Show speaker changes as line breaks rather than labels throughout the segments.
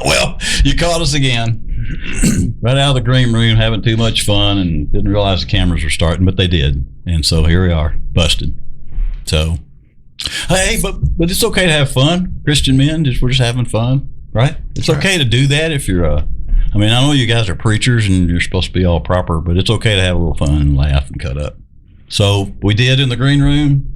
Well, you caught us again. Right out of the green room, having too much fun, and didn't realize the cameras were starting, but they did. And so here we are, busted. So, hey, but it's okay to have fun. Christian men, we're just having fun, right? It's okay to do that if you're I know you guys are preachers and you're supposed to be all proper, but it's okay to have a little fun and laugh and cut up. So we did in the green room.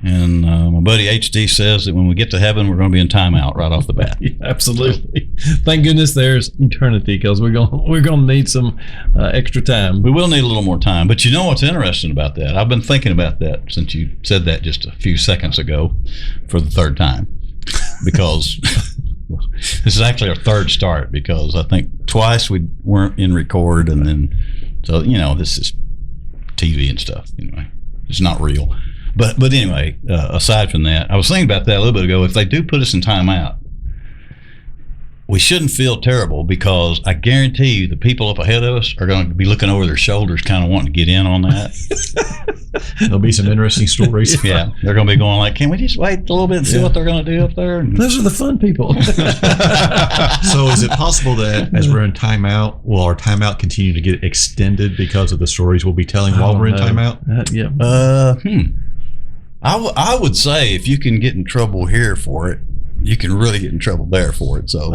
And my buddy H.D. says that when we get to heaven, we're going to be in timeout right off the bat.
Yeah, absolutely. Thank goodness there's eternity, because we're going to need some extra time.
We will need a little more time. But you know what's interesting about that? I've been thinking about that since you said that just a few seconds ago for the third time. Because this is actually our third start, because I think twice we weren't in record. And then, so, this is TV and stuff. Anyway, it's not real. But anyway, aside from that, I was thinking about that a little bit ago. If they do put us in timeout, we shouldn't feel terrible, because I guarantee you the people up ahead of us are going to be looking over their shoulders, kind of wanting to get in on that.
There'll be some interesting stories.
Yeah, they're going to be going like, can we just wait a little bit and see what they're going to do up there?
Those are the fun people.
So is it possible that as we're in timeout, will our timeout continue to get extended because of the stories we'll be telling while we're in timeout?
I would say if you can get in trouble here for it, you can really get in trouble there for it. So,
all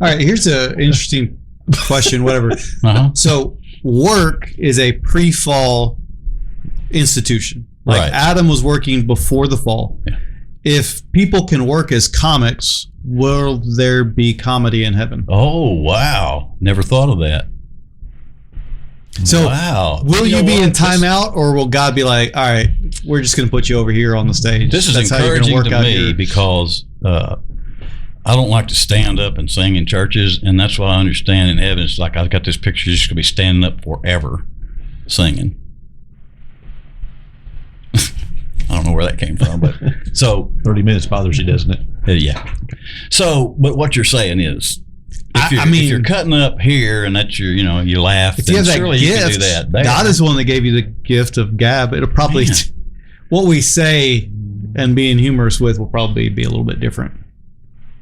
right, here's an interesting question. Whatever. So, work is a pre-fall institution. Like
right.
Adam was working before the fall.
Yeah.
If people can work as comics, will there be comedy in heaven?
Oh wow! Never thought of that.
So,
wow.
Will you be in timeout, or will God be like, all right, we're just going to put you over here on the stage?
This is
That's
encouraging to me
here.
because I don't like to stand up and sing in churches, and that's why I understand in heaven, it's like I've got this picture, you're just going to be standing up forever singing. I don't know where that came from, but so
30 minutes bothers you, doesn't it?
Yeah. So, but what you're saying is, if you're cutting up here and that's your, you laugh,
if you have that
surely
gift,
you can do that there.
God is the one that gave you the gift of gab. It'll probably, what we say and being humorous with will probably be a little bit different,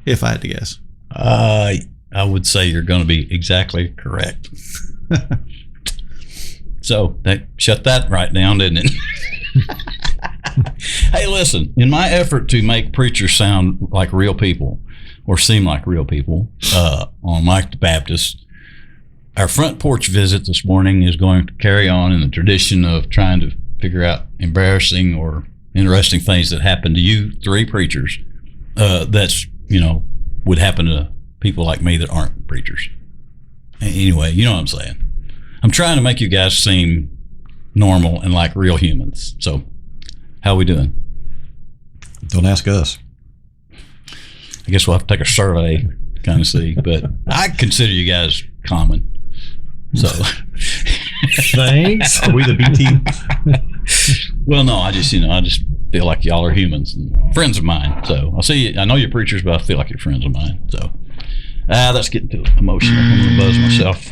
if I had to guess.
I would say you're going to be exactly correct. So that shut that right down, didn't it? Hey, listen, in my effort to make preachers sound like real people, or seem like real people, on Mike the Baptist, our front porch visit this morning is going to carry on in the tradition of trying to figure out embarrassing or interesting things that happen to you three preachers that's, would happen to people like me that aren't preachers. Anyway, you know what I'm saying. I'm trying to make you guys seem normal and like real humans. So, how are we doing?
Don't ask us.
I guess we'll have to take a survey, kind of see. But I consider you guys common. So,
thanks.
Are we the B team?
Well, no, I just feel like y'all are humans and friends of mine. So I know you're preachers, but I feel like you're friends of mine. So, that's getting too emotional. I'm going to buzz myself.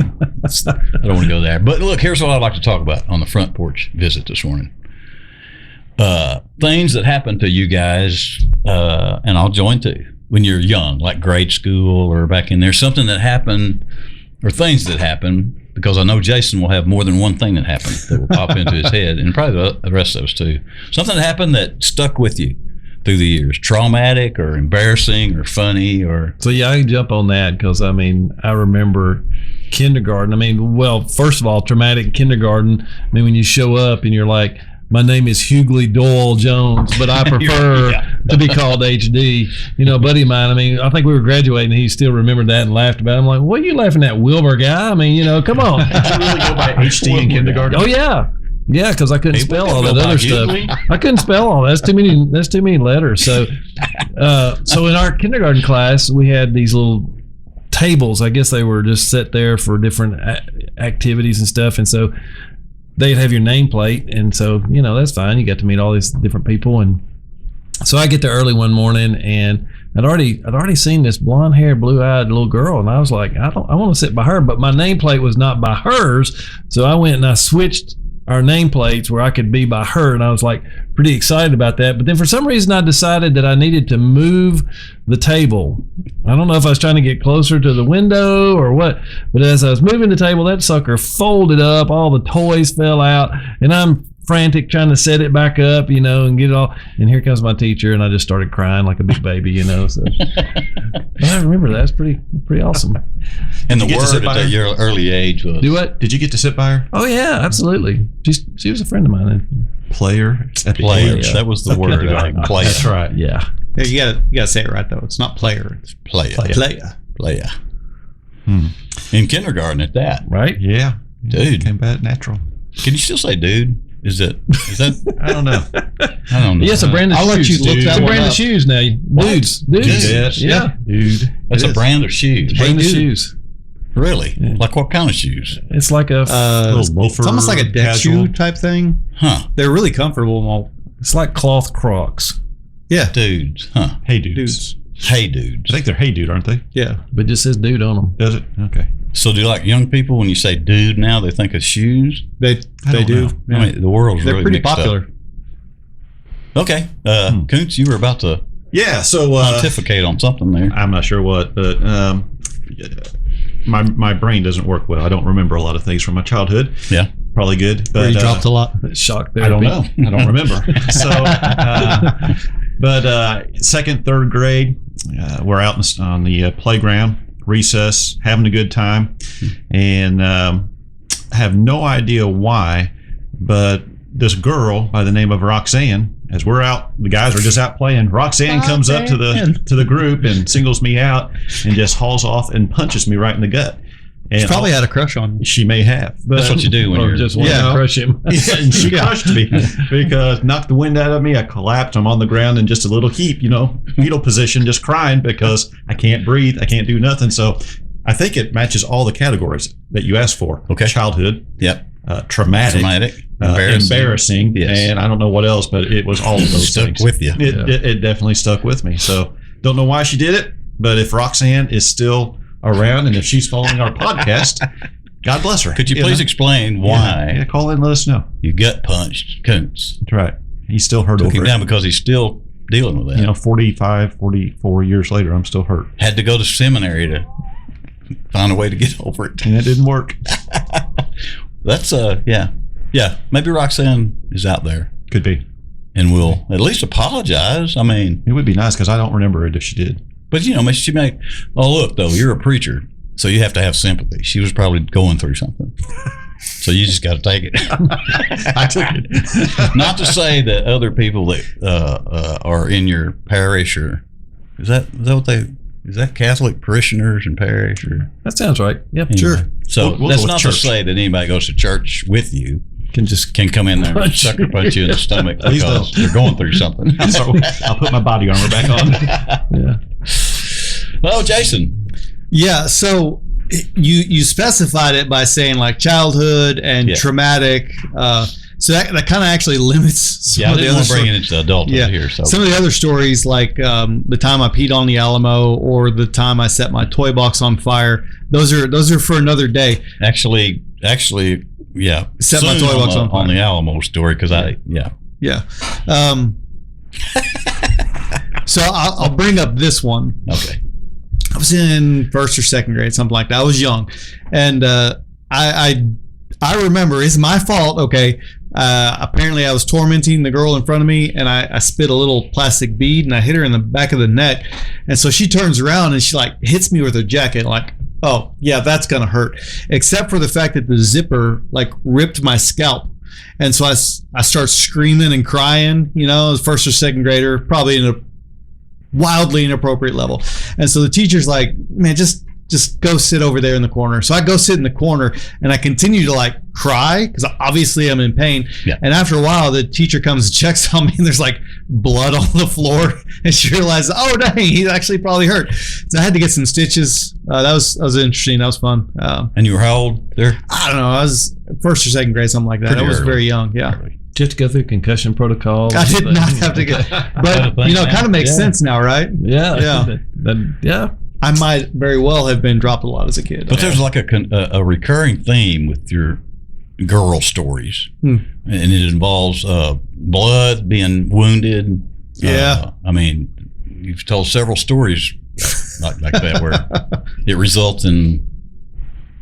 I don't want to go there. But look, here's what I'd like to talk about on the front porch visit this morning. Things that happen to you guys, and I'll join too, when you're young, like grade school or back in there, something that happened or things that happen, because I know Jason will have more than one thing that happened that will pop into his head, and probably the rest of us too. Something that happened that stuck with you through the years, traumatic or embarrassing or funny or...
So yeah, I can jump on that, because I remember kindergarten. First of all, traumatic kindergarten. When you show up and you're like, my name is Hughley Doyle Jones, but I prefer to be called H.D. Buddy of mine, I think we were graduating, and he still remembered that and laughed about it. I'm like, what are you laughing at, Wilbur guy? Come on.
Did you really go by H.D. in kindergarten?
Oh, yeah. Yeah, because I couldn't spell all that other stuff. I couldn't spell all that. That's too many letters. So, so in our kindergarten class, we had these little tables. I guess they were just set there for different activities and stuff. And so they'd have your nameplate, and so that's fine. You got to meet all these different people, and so I get there early one morning, and I'd already seen this blonde-haired, blue-eyed little girl, and I was like, I want to sit by her, but my nameplate was not by hers, so I went and I switched our nameplates where I could be by her, and I was like pretty excited about that. But then for some reason I decided that I needed to move the table. I don't know if I was trying to get closer to the window or what, but as I was moving the table, that sucker folded up, all the toys fell out, and I'm frantic trying to set it back up, and get it all. And here comes my teacher, and I just started crying like a big baby, So, but I remember that's pretty awesome.
And the word at your early age was.
Do what?
Did you get to sit by her?
Oh yeah, absolutely. She was a friend of mine.
Player.
Player. Yeah. That was the word. Player.
That's right.
Yeah.
You gotta say it right though. It's not player. It's
Player.
player.
In kindergarten at that.
Right?
Yeah.
Dude.
Came back natural.
Can you still say dude? Is that?
I don't know.
I don't know.
Yes, a brand of
I'll
shoes.
let you look that
It's a
one
brand
up.
of shoes now. Dudes.
Yes.
Yeah.
Dude.
That's a brand of shoes.
Brand of
dude.
shoes.
Really?
Yeah.
Like what kind of shoes?
It's like a
Little loafer,
it's almost like a deck
casual.
shoe type thing.
Huh.
They're really comfortable and all.
it's like cloth Crocs,
Yeah,
Dudes. Huh.
Hey dudes.
Hey dudes.
I think they're hey dude, aren't they?
yeah.
but it just says dude on them.
Does it? Okay.
So do like young people when you say dude now they think of shoes?
They
don't
do.
know.
Yeah.
I mean the world's
They're
really
pretty
mixed
popular.
Up. Okay. Koontz, you were about to
Yeah. So
pontificate on something there.
I'm not sure what, but my brain doesn't work well. I don't remember a lot of things from my childhood.
Yeah.
Probably good,
Where
but
you dropped a lot.
Shock
I don't
therapy.
know. I don't remember. So, but second, third grade, we're out on the playground, recess, having a good time, and have no idea why, but this girl by the name of Roxanne, as we're out, the guys are just out playing. Roxanne comes up to the group and singles me out and just hauls off and punches me right in the gut. And
She probably had a crush on you.
she may have. But
That's what you do when
Or
you're
just want
Yeah.
to crush him.
yeah, and she crushed me because knocked the wind out of me. I collapsed. I'm on the ground in just a little heap, fetal position, just crying because I can't breathe. I can't do nothing. So I think it matches all the categories that you asked for.
Okay.
Childhood,
Yep.
traumatic, embarrassing,
Yes.
and I don't know what else, but it was all of those
Stuck
things.
with you.
It definitely stuck with me. So don't know why she did it, but if Roxanne is still around and if she's following our podcast, God bless her.
Could you please explain why
Yeah, call in and let us know.
you gut punched Koontz?
That's right. He's still hurt
Took
over
him
it.
down because he's still dealing with that.
45, 44 years later, I'm still hurt.
Had to go to seminary to find a way to get over it.
And it didn't work.
That's yeah. Maybe Roxanne is out there
Could be.
and will at least apologize. I mean,
It would be nice because I don't remember it if she did.
but she may. Oh, look though, you're a preacher, so you have to have sympathy. She was probably going through something, so you just got to take it.
I took it.
Not to say that other people that are in your parish or is that what they. Is that Catholic parishioners in parish? Or
That sounds right. Yep.
anyway.
Sure.
So
We'll go
that's
with
not
church.
to say that anybody goes to church with you
Can
come in there and
Punch
sucker punch you in the stomach
Please
because
don't.
they're going through something.
So I'll put my body armor back on.
Yeah.
Oh, Jason.
Yeah, so you specified it by saying like childhood and
Yeah.
traumatic. So that kind of actually limits some
Yeah, I
of the
didn't
other
want to bring
stories.
it into adulthood
Yeah.
here. So
Some of the other stories, like the time I peed on the Alamo or the time I set my toy box on fire, those are for another day.
actually, yeah.
Set my
Soon
toy box on
on
fire.
the Alamo story because
Yeah. So I'll bring up this one.
Okay.
I was in first or second grade, something like that. I was young, and I remember it's my fault. Okay, apparently I was tormenting the girl in front of me, and I spit a little plastic bead, and I hit her in the back of the neck, and so she turns around and she like hits me with her jacket, like, oh yeah, that's gonna hurt. Except for the fact that the zipper like ripped my scalp. And so I start screaming and crying, as first or second grader, probably in a wildly inappropriate level. And so the teacher's like, man, just go sit over there in the corner. So I go sit in the corner and I continue to like cry because obviously I'm in pain.
Yeah.
And after a while, the teacher comes and checks on me and there's like blood on the floor. And she realizes, oh, dang, he's actually probably hurt. So I had to get some stitches. That was interesting. That was fun.
And you were how old there?
I don't know. I was first or second grade, something like that.
Pretty
I was
early.
very young. Yeah.
Did you have to go through concussion protocol?
I did not have to get, but it kind of makes
Yeah.
sense now, right?
Yeah.
Yeah.
Yeah.
I might very well have been dropped a lot as a kid.
But there's like a recurring theme with your girl stories,
Hmm.
and it involves blood, being wounded.
Yeah.
I mean, you've told several stories like that where it results in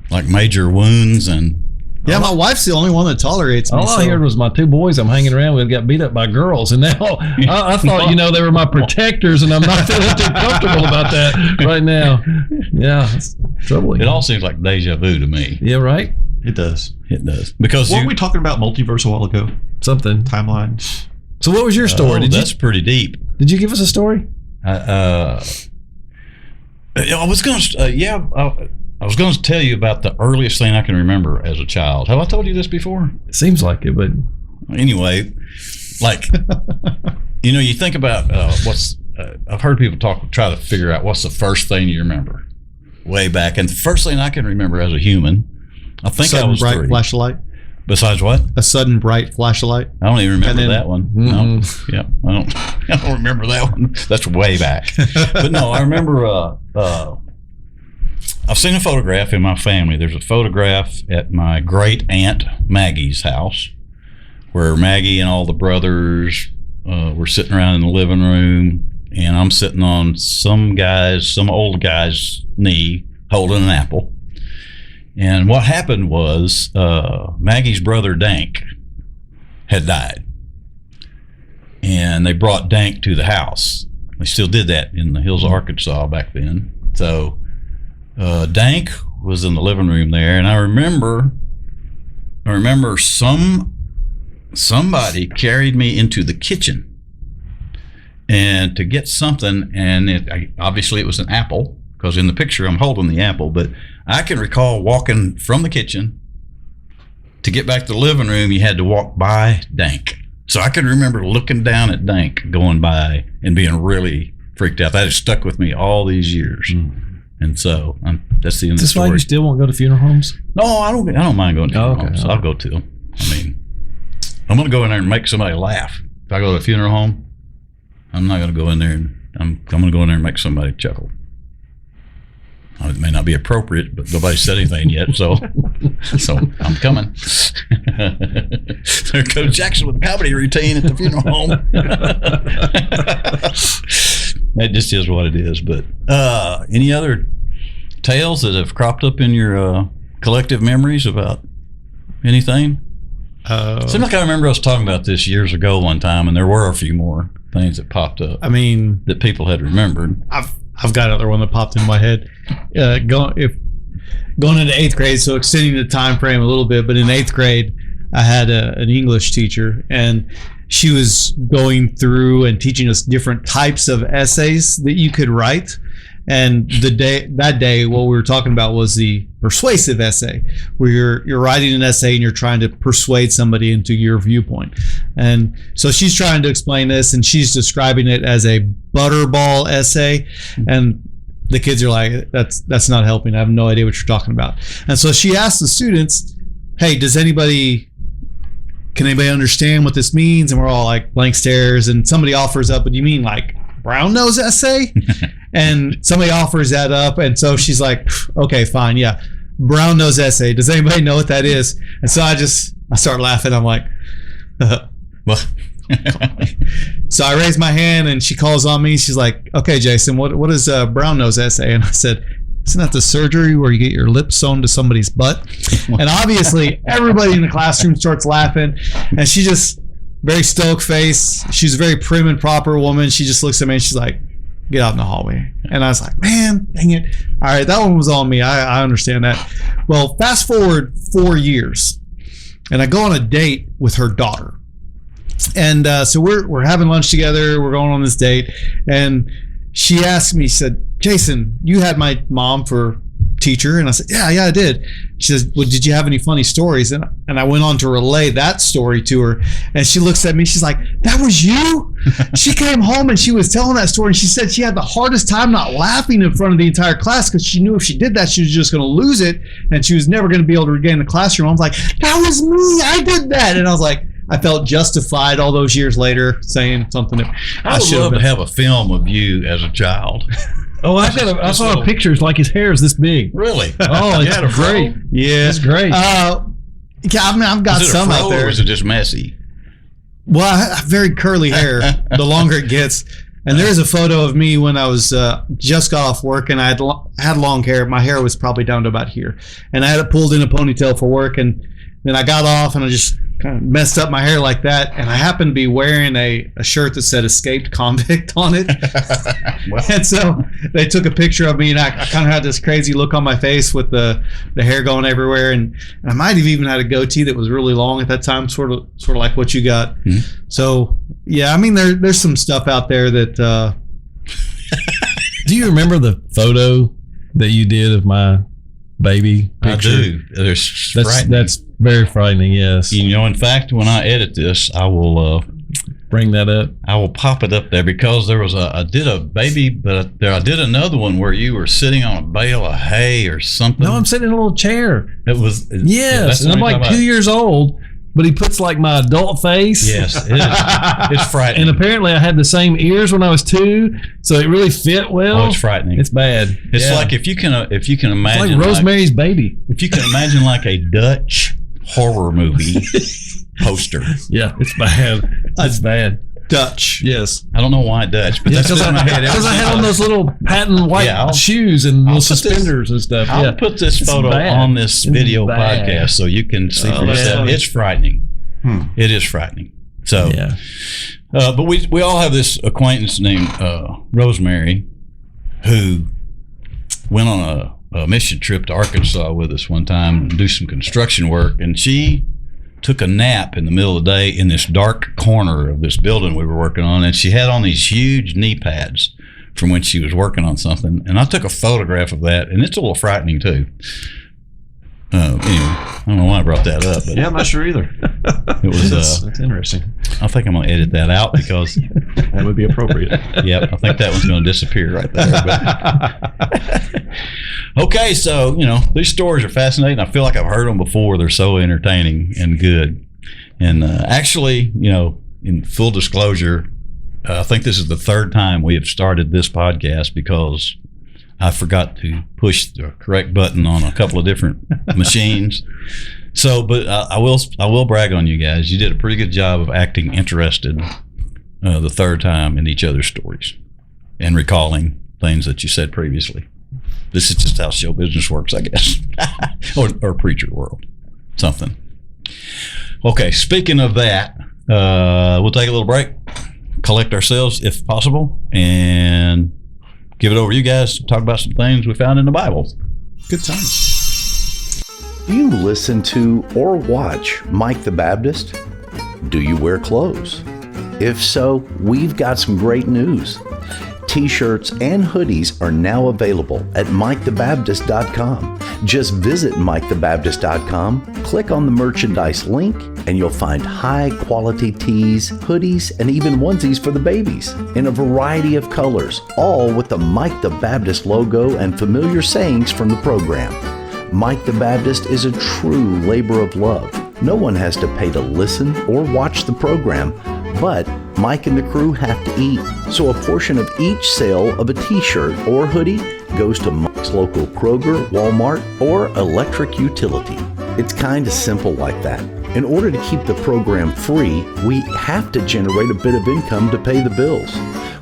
like major wounds and.
Yeah, my wife's the only one that tolerates me.
All I heard was my two boys I'm hanging around with got beat up by girls, and now I thought, they were my protectors, and I'm not feeling too comfortable about that right now. Yeah, it's troubling.
It all seems like deja vu to me.
Yeah, right?
It does.
It does. Because
Weren't we talking about multiverse a while ago?
Something.
Timeline.
So what was your story?
That's pretty deep.
Did you give us a story?
I was going to, I was going to tell you about the earliest thing I can remember as a child. Have I told you this before?
It seems like it, but
Anyway, like, you think about I've heard people try to figure out what's the first thing you remember way back. And the first thing I can remember as a human, I think I was
bright
3.
flashlight.
Besides what?
A sudden bright flashlight.
I don't even remember that one. No.
Mm-mm.
Yeah, I don't remember that one. That's way back. But no, I remember I've seen a photograph in my family. There's a photograph at my great aunt Maggie's house where Maggie and all the brothers were sitting around in the living room, and I'm sitting on some old guy's knee holding an apple. And what happened was Maggie's brother Dank had died, and they brought Dank to the house. They still did that in the hills of Arkansas back then. So Dank was in the living room there, and I remember somebody carried me into the kitchen and to get something, and obviously it was an apple, because in the picture I'm holding the apple, but I can recall walking from the kitchen to get back to the living room. You had to walk by Dank. So I can remember looking down at Dank going by and being really freaked out. That has stuck with me all these years. Mm. And so that's the end of the story.
Is this why you still won't go to funeral homes?
No, I don't mind going to funeral homes.
Okay.
I'll go to them. I mean, I'm going to go in there and make somebody laugh. If I go to a funeral home, I'm not going to go in there and I'm going to go in there and make somebody chuckle. It may not be appropriate, but nobody said anything yet, so I'm coming. There goes Jackson with a comedy routine at the funeral home. That just is what it is. But any other tales that have cropped up in your collective memories about anything? Seems like I remember us talking about this years ago one time, and there were a few more things that popped up.
I mean,
that people had remembered.
I've got another one that popped in my head. Going into 8th grade, so extending the time frame a little bit, but in 8th grade, I had an English teacher, and she was going through and teaching us different types of essays that you could write. And that day, what we were talking about was the persuasive essay, where you're writing an essay and you're trying to persuade somebody into your viewpoint. And so she's trying to explain this, and she's describing it as a butterball essay. And the kids are like, that's not helping. I have no idea what you're talking about. And so she asked the students, hey, can anybody understand what this means? And we're all like blank stares, and somebody offers up, but you mean like brown nose essay? And somebody offers that up, and so she's like, okay, fine, yeah, brown nose essay. Does anybody know what that is? And so I start laughing. I'm like,
well.
So I raise my hand, and she calls on me. She's like, okay, Jason, what is a brown nose essay? And I said, isn't that the surgery where you get your lips sewn to somebody's butt? And obviously everybody in the classroom starts laughing, and she just, very stoic face. She's a very prim and proper woman. She just looks at me and she's like, get out in the hallway. And I was like, man, dang it. All right, that one was on me. I understand that. Well, fast forward 4 years, and I go on a date with her daughter. And so we're having lunch together. We're going on this date. And she asked me, she said, Jason, you had my mom for teacher? And I said, yeah, I did. She says, well, did you have any funny stories? And I went on to relay that story to her, and she looks at me, she's like, that was you? She came home and she was telling that story, and she said she had the hardest time not laughing in front of the entire class because she knew if she did that, she was just going to lose it, and she was never going to be able to regain the classroom. I was like, that was me, I did that. And I was like, I felt justified all those years later saying something that
I would love to have a film of you as a child.
Oh, I saw pictures like his hair is this big.
Really?
Oh, it's great.
Yeah,
it's great.
Yeah, I mean, I've got
Is it a
some
fro
out there.
or is it just messy?
Well, I have very curly hair the longer it gets. And there's a photo of me when I was just got off work, and I had long hair. My hair was probably down to about here. And I had it pulled in a ponytail for work. And then I got off, and I just kind of messed up my hair like that. And I happened to be wearing a shirt that said escaped convict on it.
Well,
And so they took a picture of me, and I kind of had this crazy look on my face with the hair going everywhere. And I might have even had a goatee that was really long at that time, sort of like what you got.
Mm-hmm.
So, yeah, I mean, there's some stuff out there that...
Do you remember the photo that you did of my baby picture?
I do.
That's very frightening, yes.
You know, in fact, when I edit this, I will
Bring that up.
I will pop it up there because there was I did a baby, but I did another one where you were sitting on a bale of hay or something.
No, I'm sitting in a little chair.
It was
Yes, and I'm like 2 years old, but he puts like my adult face.
Yes, it is. It's frightening.
And apparently I had the same ears when I was 2, so it really fit well.
Oh, it's frightening.
It's bad.
It's like if you can imagine,
it's like Rosemary's Baby.
If you can imagine like a Dutch horror movie poster.
Yeah, it's bad. It's bad.
Dutch.
Yes.
I don't know why Dutch, but
Yeah,
that's in my head.
because I had on those little patent white shoes and little suspenders and stuff.
I'll put this photo on this video podcast so you can see for yourself. It's frightening. It is frightening. So,
yeah.
But we all have this acquaintance named Rosemary who went on a mission trip to Arkansas with us one time and do some construction work, and she took a nap in the middle of the day in this dark corner of this building we were working on, and she had on these huge knee pads from when she was working on something, and I took a photograph of that, and it's a little frightening too. Anyway, I don't know why I brought that up, but
Yeah, I'm not sure either.
it was.
That's interesting.
I think I'm going to edit that out because
That would be appropriate.
Yep, I think that one's going to disappear right there. But. Okay, so, these stories are fascinating. I feel like I've heard them before. They're so entertaining and good. And actually, in full disclosure, I think this is the third time we have started this podcast because I forgot to push the correct button on a couple of different machines. So, but I will brag on you guys. You did a pretty good job of acting interested the third time in each other's stories and recalling things that you said previously. This is just how show business works, I guess, or preacher world, something. Okay, speaking of that, we'll take a little break, collect ourselves if possible, and give it over to you guys to talk about some things we found in the Bible.
Good times.
Do you listen to or watch Mike the Baptist? Do you wear clothes? If so, we've got some great news. T-shirts and hoodies are now available at MikeTheBaptist.com. Just visit MikeTheBaptist.com, click on the merchandise link, and you'll find high-quality tees, hoodies, and even onesies for the babies in a variety of colors, all with the Mike the Baptist logo and familiar sayings from the program. Mike the Baptist is a true labor of love. No one has to pay to listen or watch the program, but Mike and the crew have to eat. So a portion of each sale of a t-shirt or hoodie goes to Mike's local Kroger, Walmart, or electric utility. It's kind of simple like that. In order to keep the program free, we have to generate a bit of income to pay the bills.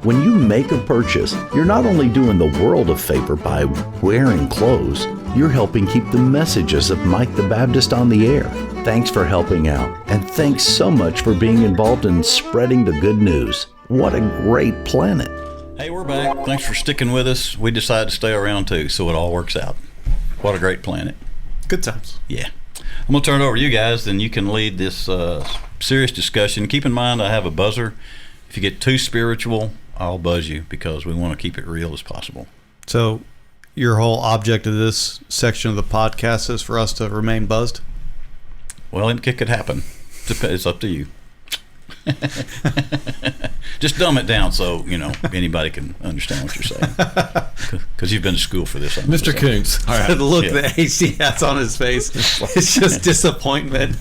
When you make a purchase, you're not only doing the world a favor by wearing clothes, you're helping keep the messages of Mike the Baptist on the air. Thanks for helping out, and thanks so much for being involved in spreading the good news. What a great planet.
Hey, we're back. Thanks for sticking with us. We decided to stay around too, so it all works out. What a great planet.
Good times.
Yeah. I'm going to turn it over to you guys, then you can lead this serious discussion. Keep in mind, I have a buzzer. If you get too spiritual, I'll buzz you because we want to keep it real as possible.
So your whole object of this section of the podcast is for us to remain buzzed?
Well, it could happen. It's up to you. Just dumb it down so, anybody can understand what you're saying. Because you've been to school for this.
Mr. Koontz.
All right. The look that H.D. has on his face, it's just disappointment.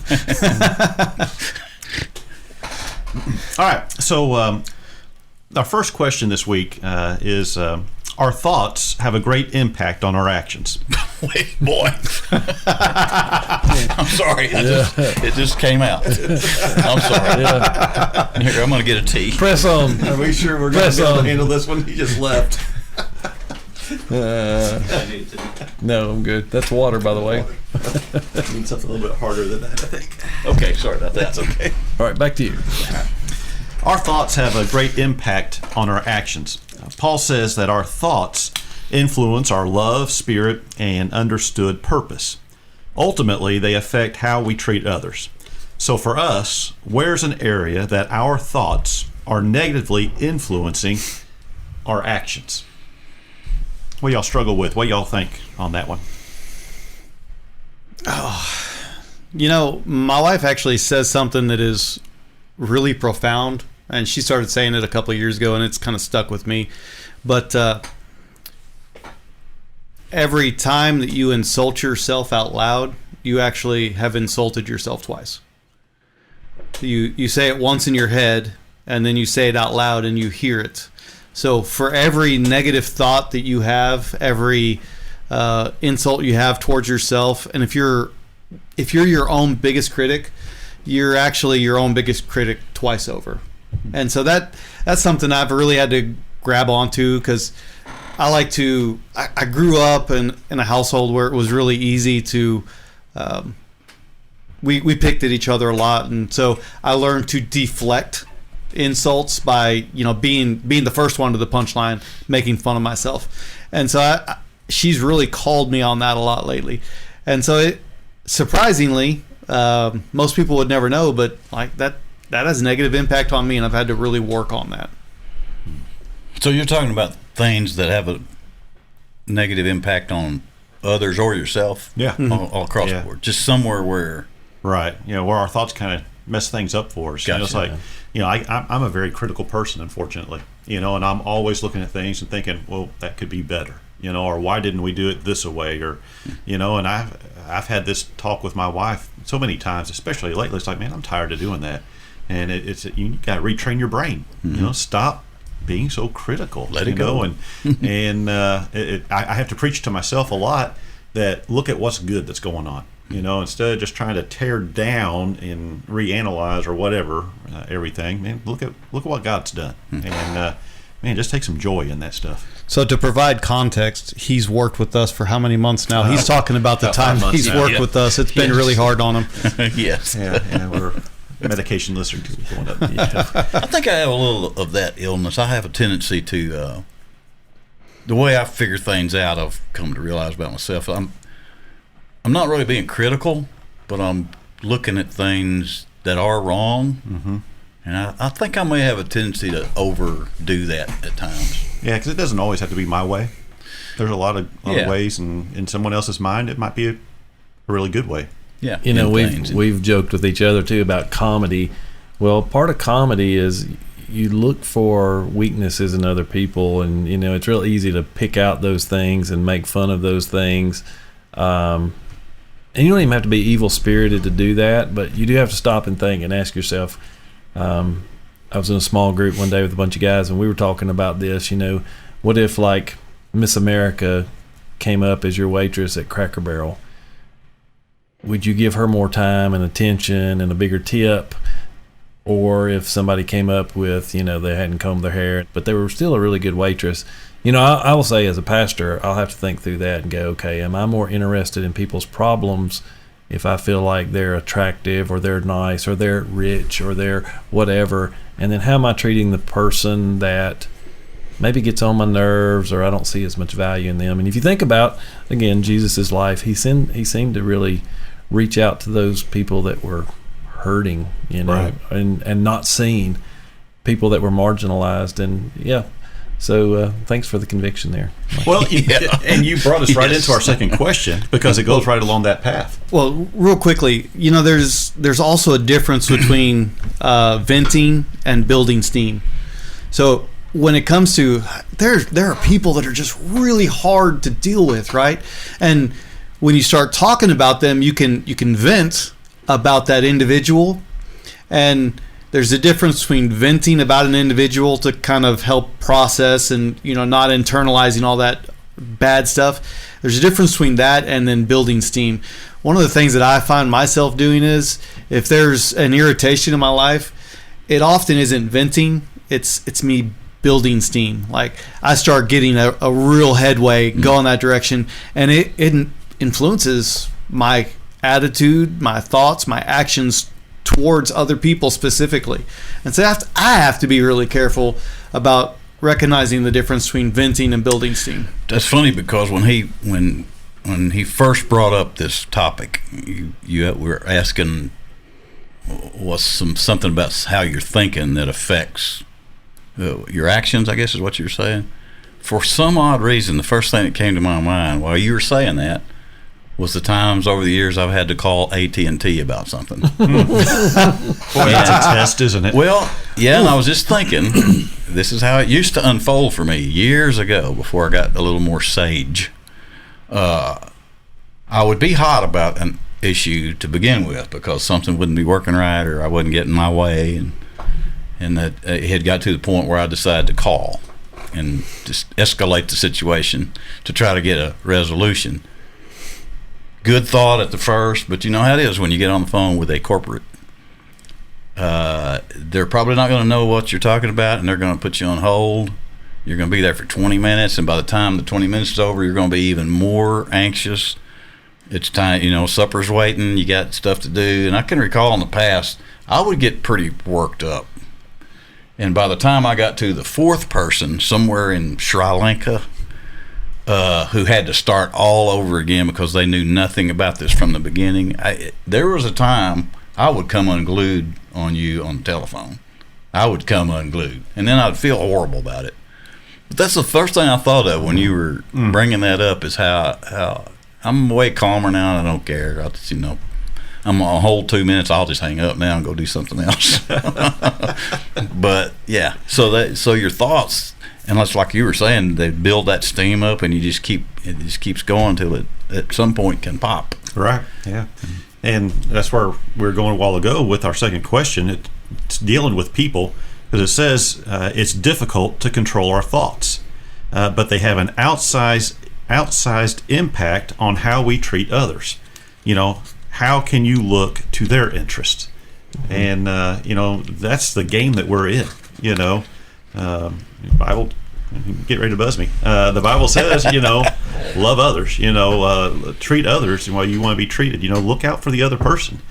All right. So our first question this week is, our thoughts have a great impact on our actions.
Wait, boy. I'm sorry. It just came out. I'm sorry.
Yeah.
Here, I'm going to get a tea.
Press on.
Are we sure we're going to be able to handle this one? He just left.
No, I'm good. That's water, by the way.
I need something a little bit harder than that, I think.
Okay, sorry about that.
That's okay.
All right, back to you.
Our thoughts have a great impact on our actions. Paul says that our thoughts influence our love, spirit, and understood purpose. Ultimately, they affect how we treat others. So for us, where's an area that our thoughts are negatively influencing our actions? What y'all struggle with? What y'all think on that one?
My wife actually says something that is really profound, and she started saying it a couple of years ago, and it's kind of stuck with me. But every time that you insult yourself out loud, you actually have insulted yourself twice. You say it once in your head, and then you say it out loud, and you hear it. So for every negative thought that you have, every insult you have towards yourself, and if you're your own biggest critic, you're actually your own biggest critic twice over. And so that's something I've really had to grab onto, because I grew up in a household where it was really easy to we picked at each other a lot, and so I learned to deflect insults by being the first one to the punchline, making fun of myself. And so she's really called me on that a lot lately. And so it surprisingly, most people would never know, but like that has a negative impact on me, and I've had to really work on that.
So you're talking about things that have a negative impact on others or yourself?
Yeah.
All across the board. Just somewhere where...
Right. Where our thoughts kind of mess things up for us.
Gotcha.
It's like, I'm a very critical person, unfortunately, and I'm always looking at things and thinking, well, that could be better, or why didn't we do it this way, or, and I've had this talk with my wife so many times, especially lately. It's like, man, I'm tired of doing that. And you got to retrain your brain, stop being so critical.
Let it go.
And I have to preach to myself a lot that look at what's good that's going on. Instead of just trying to tear down and reanalyze or whatever everything, man, look at what God's done, and man, just take some joy in that stuff.
So to provide context, he's worked with us for how many months now? He's talking about the time he's worked with us. It's been really hard on him.
Yes.
Yeah, we're medication listeners going up.
I think I have a little of that illness. I have a tendency to, the way I figure things out, I've come to realize about myself. I'm not really being critical, but I'm looking at things that are wrong, and I think I may have a tendency to overdo that at times.
Yeah, because it doesn't always have to be my way. There's a lot of ways, and in someone else's mind, it might be a really good way.
Yeah,
we've joked with each other too about comedy. Well, part of comedy is you look for weaknesses in other people, and it's real easy to pick out those things and make fun of those things. And you don't even have to be evil-spirited to do that, but you do have to stop and think and ask yourself. I was in a small group one day with a bunch of guys, and we were talking about this. What if, like, Miss America came up as your waitress at Cracker Barrel? Would you give her more time and attention and a bigger tip? Or if somebody came up with, they hadn't combed their hair, but they were still a really good waitress. I will say, as a pastor, I'll have to think through that and go, okay, am I more interested in people's problems if I feel like they're attractive or they're nice or they're rich or they're whatever? And then how am I treating the person that maybe gets on my nerves or I don't see as much value in them? And if you think about, again, Jesus' life, he seemed to really reach out to those people that were hurting,
right,
and not seen, people that were marginalized. And so thanks for the conviction there.
Well, and you brought us right into our second question, because it goes right along that path.
Well, real quickly, there's also a difference between venting and building steam. So when it comes to there are people that are just really hard to deal with, right? And when you start talking about them, you can vent about that individual, and there's a difference between venting about an individual to kind of help process and not internalizing all that bad stuff. There's a difference between that and then building steam. One of the things that I find myself doing is if there's an irritation in my life, it often isn't venting. It's me building steam. Like I start getting a real headway going that direction, and it influences my attitude, my thoughts, my actions towards other people specifically. And so I have to be really careful about recognizing the difference between venting and building steam.
That's funny because when he first brought up this topic, you were asking what's something about how you're thinking that affects your actions, I guess is what you're saying. For some odd reason, the first thing that came to my mind while you were saying that was the times over the years I've had to call AT&T about something.
Boy, that's a test, isn't it?
Well, yeah, and I was just thinking, this is how it used to unfold for me years ago before I got a little more sage. I would be hot about an issue to begin with because something wouldn't be working right or I wasn't getting my way, and that it had got to the point where I decided to call and just escalate the situation to try to get a resolution. Good thought at the first, but you know how it is when you get on the phone with a corporate. They're probably not going to know what you're talking about, and they're going to put you on hold. You're going to be there for 20 minutes, and by the time the 20 minutes is over, you're going to be even more anxious. It's time, supper's waiting, you got stuff to do. And I can recall in the past, I would get pretty worked up. And by the time I got to the fourth person, somewhere in Sri Lanka, who had to start all over again because they knew nothing about this from the beginning, there was a time I would come unglued on you on the telephone. I would come unglued. And then I'd feel horrible about it. But that's the first thing I thought of when you were bringing that up is how I'm way calmer now and I don't care. I'm on hold 2 minutes. I'll just hang up now and go do something else. But yeah, so your thoughts, and that's like you were saying, they build that steam up, and it just keeps going till it at some point can pop.
Right. Yeah. And that's where we were going a while ago with our second question. It's dealing with people because it says it's difficult to control our thoughts, but they have an outsized impact on how we treat others. How can you look to their interest? And that's the game that we're in. Bible, get ready to buzz me. The Bible says, love others. Treat others while you want to be treated. Look out for the other person,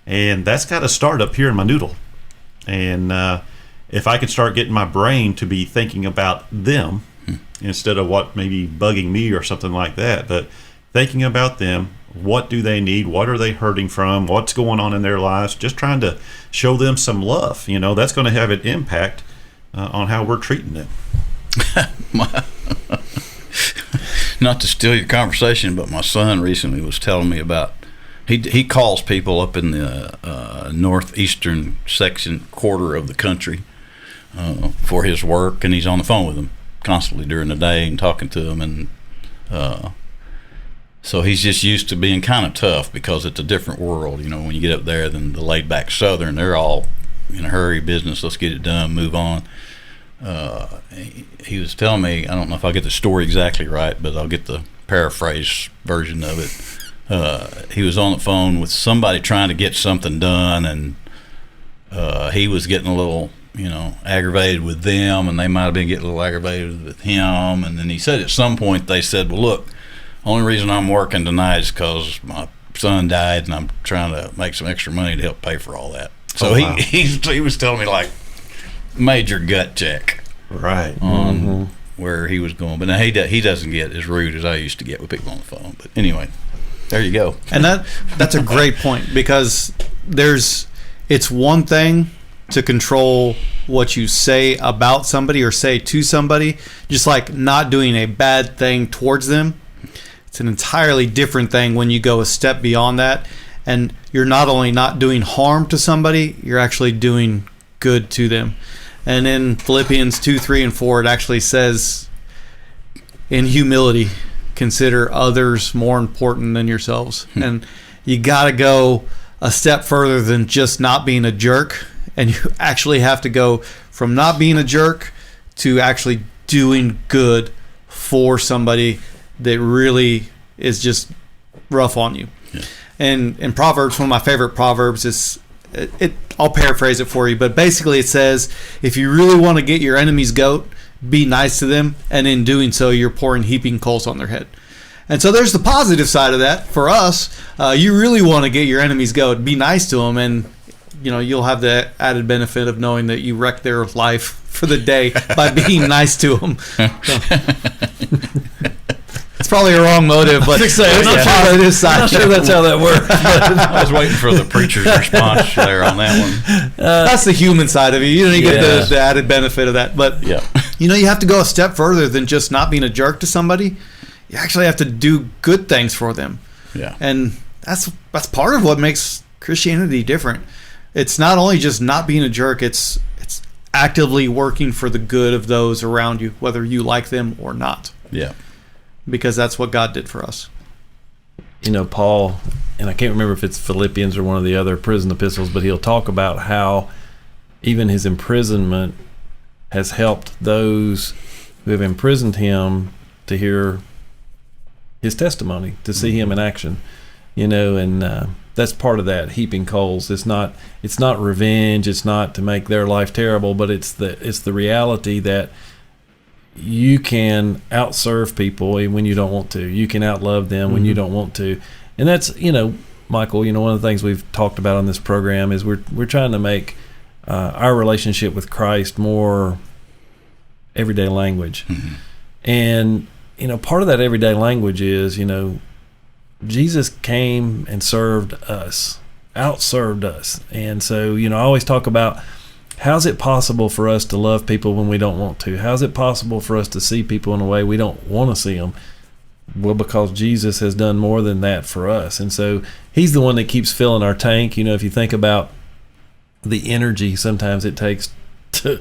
and that's got to start up here in my noodle. And if I could start getting my brain to be thinking about them instead of what may be bugging me or something like that, but thinking about them. What do they need? What are they hurting from? What's going on in their lives? Just trying to show them some love. That's going to have an impact on how we're treating them.
Not to steal your conversation, but my son recently was telling me about he calls people up in the northeastern quarter of the country for his work, and he's on the phone with them constantly during the day and talking to them, and so he's just used to being kind of tough because it's a different world, when you get up there than the laid-back Southern. They're all in a hurry, business, let's get it done, move on. He was telling me, I don't know if I'll get the story exactly right, but I'll get the paraphrase version of it. He was on the phone with somebody trying to get something done, and he was getting a little, aggravated with them, and they might have been getting a little aggravated with him. And then he said at some point, they said, well, look, only reason I'm working tonight is because my son died and I'm trying to make some extra money to help pay for all that. So wow. he was telling me like major gut check
right
on where he was going. But now he doesn't get as rude as I used to get with people on the phone. But anyway, there you go.
And that's a great point because it's one thing to control what you say about somebody or say to somebody, just like not doing a bad thing towards them. It's an entirely different thing when you go a step beyond that, and you're not only not doing harm to somebody, you're actually doing good to them. And in Philippians 2, 3, and 4, it actually says, in humility, consider others more important than yourselves. And you got to go a step further than just not being a jerk, and you actually have to go from not being a jerk to actually doing good for somebody that really is just rough on you. Yeah. And in Proverbs, one of my favorite Proverbs is, I'll paraphrase it for you, but basically it says, if you really want to get your enemy's goat, be nice to them, and in doing so, you're pouring heaping coals on their head. And so there's the positive side of that for us. You really want to get your enemy's goat, be nice to them, and you'll have the added benefit of knowing that you wrecked their life for the day by being nice to them. It's probably a wrong motive, but I'm not sure that's how that works.
I was waiting for the preacher's response there on that one.
That's the human side of you. You get the added benefit of that. But you have to go a step further than just not being a jerk to somebody. You actually have to do good things for them. Yeah. And that's part of what makes Christianity different. It's not only just not being a jerk, it's actively working for the good of those around you, whether you like them or not. Yeah. Because that's what God did for us.
Paul, and I can't remember if it's Philippians or one of the other prison epistles, but he'll talk about how even his imprisonment has helped those who have imprisoned him to hear his testimony, to see him in action, and that's part of that, heaping coals. It's not revenge. It's not to make their life terrible, but it's the reality that you can outserve people when you don't want to. You can outlove them when you don't want to. And that's, Michael, one of the things we've talked about on this program is we're trying to make our relationship with Christ more everyday language. Mm-hmm. And, part of that everyday language is, Jesus came and served us, outserved us. And so, I always talk about, how's it possible for us to love people when we don't want to? How's it possible for us to see people in a way we don't want to see them? Well, because Jesus has done more than that for us. And so he's the one that keeps filling our tank. If you think about the energy sometimes it takes to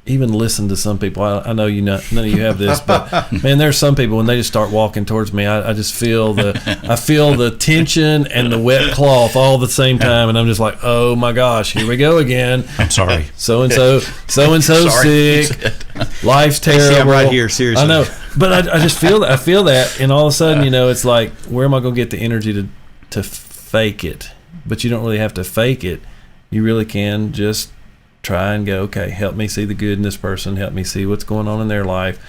even listen to some people. I know none of you have this, but man, there's some people when they just start walking towards me, I just feel the tension and the wet cloth all at the same time, and I'm just like, oh my gosh, here we go again.
I'm sorry.
So and so sick. Life's terrible.
I'm right here, seriously.
I know, but I just feel that. I feel that, and all of a sudden, it's like, where am I going to get the energy to fake it? But you don't really have to fake it. You really can just try and go, okay, help me see the good in this person, help me see what's going on in their life.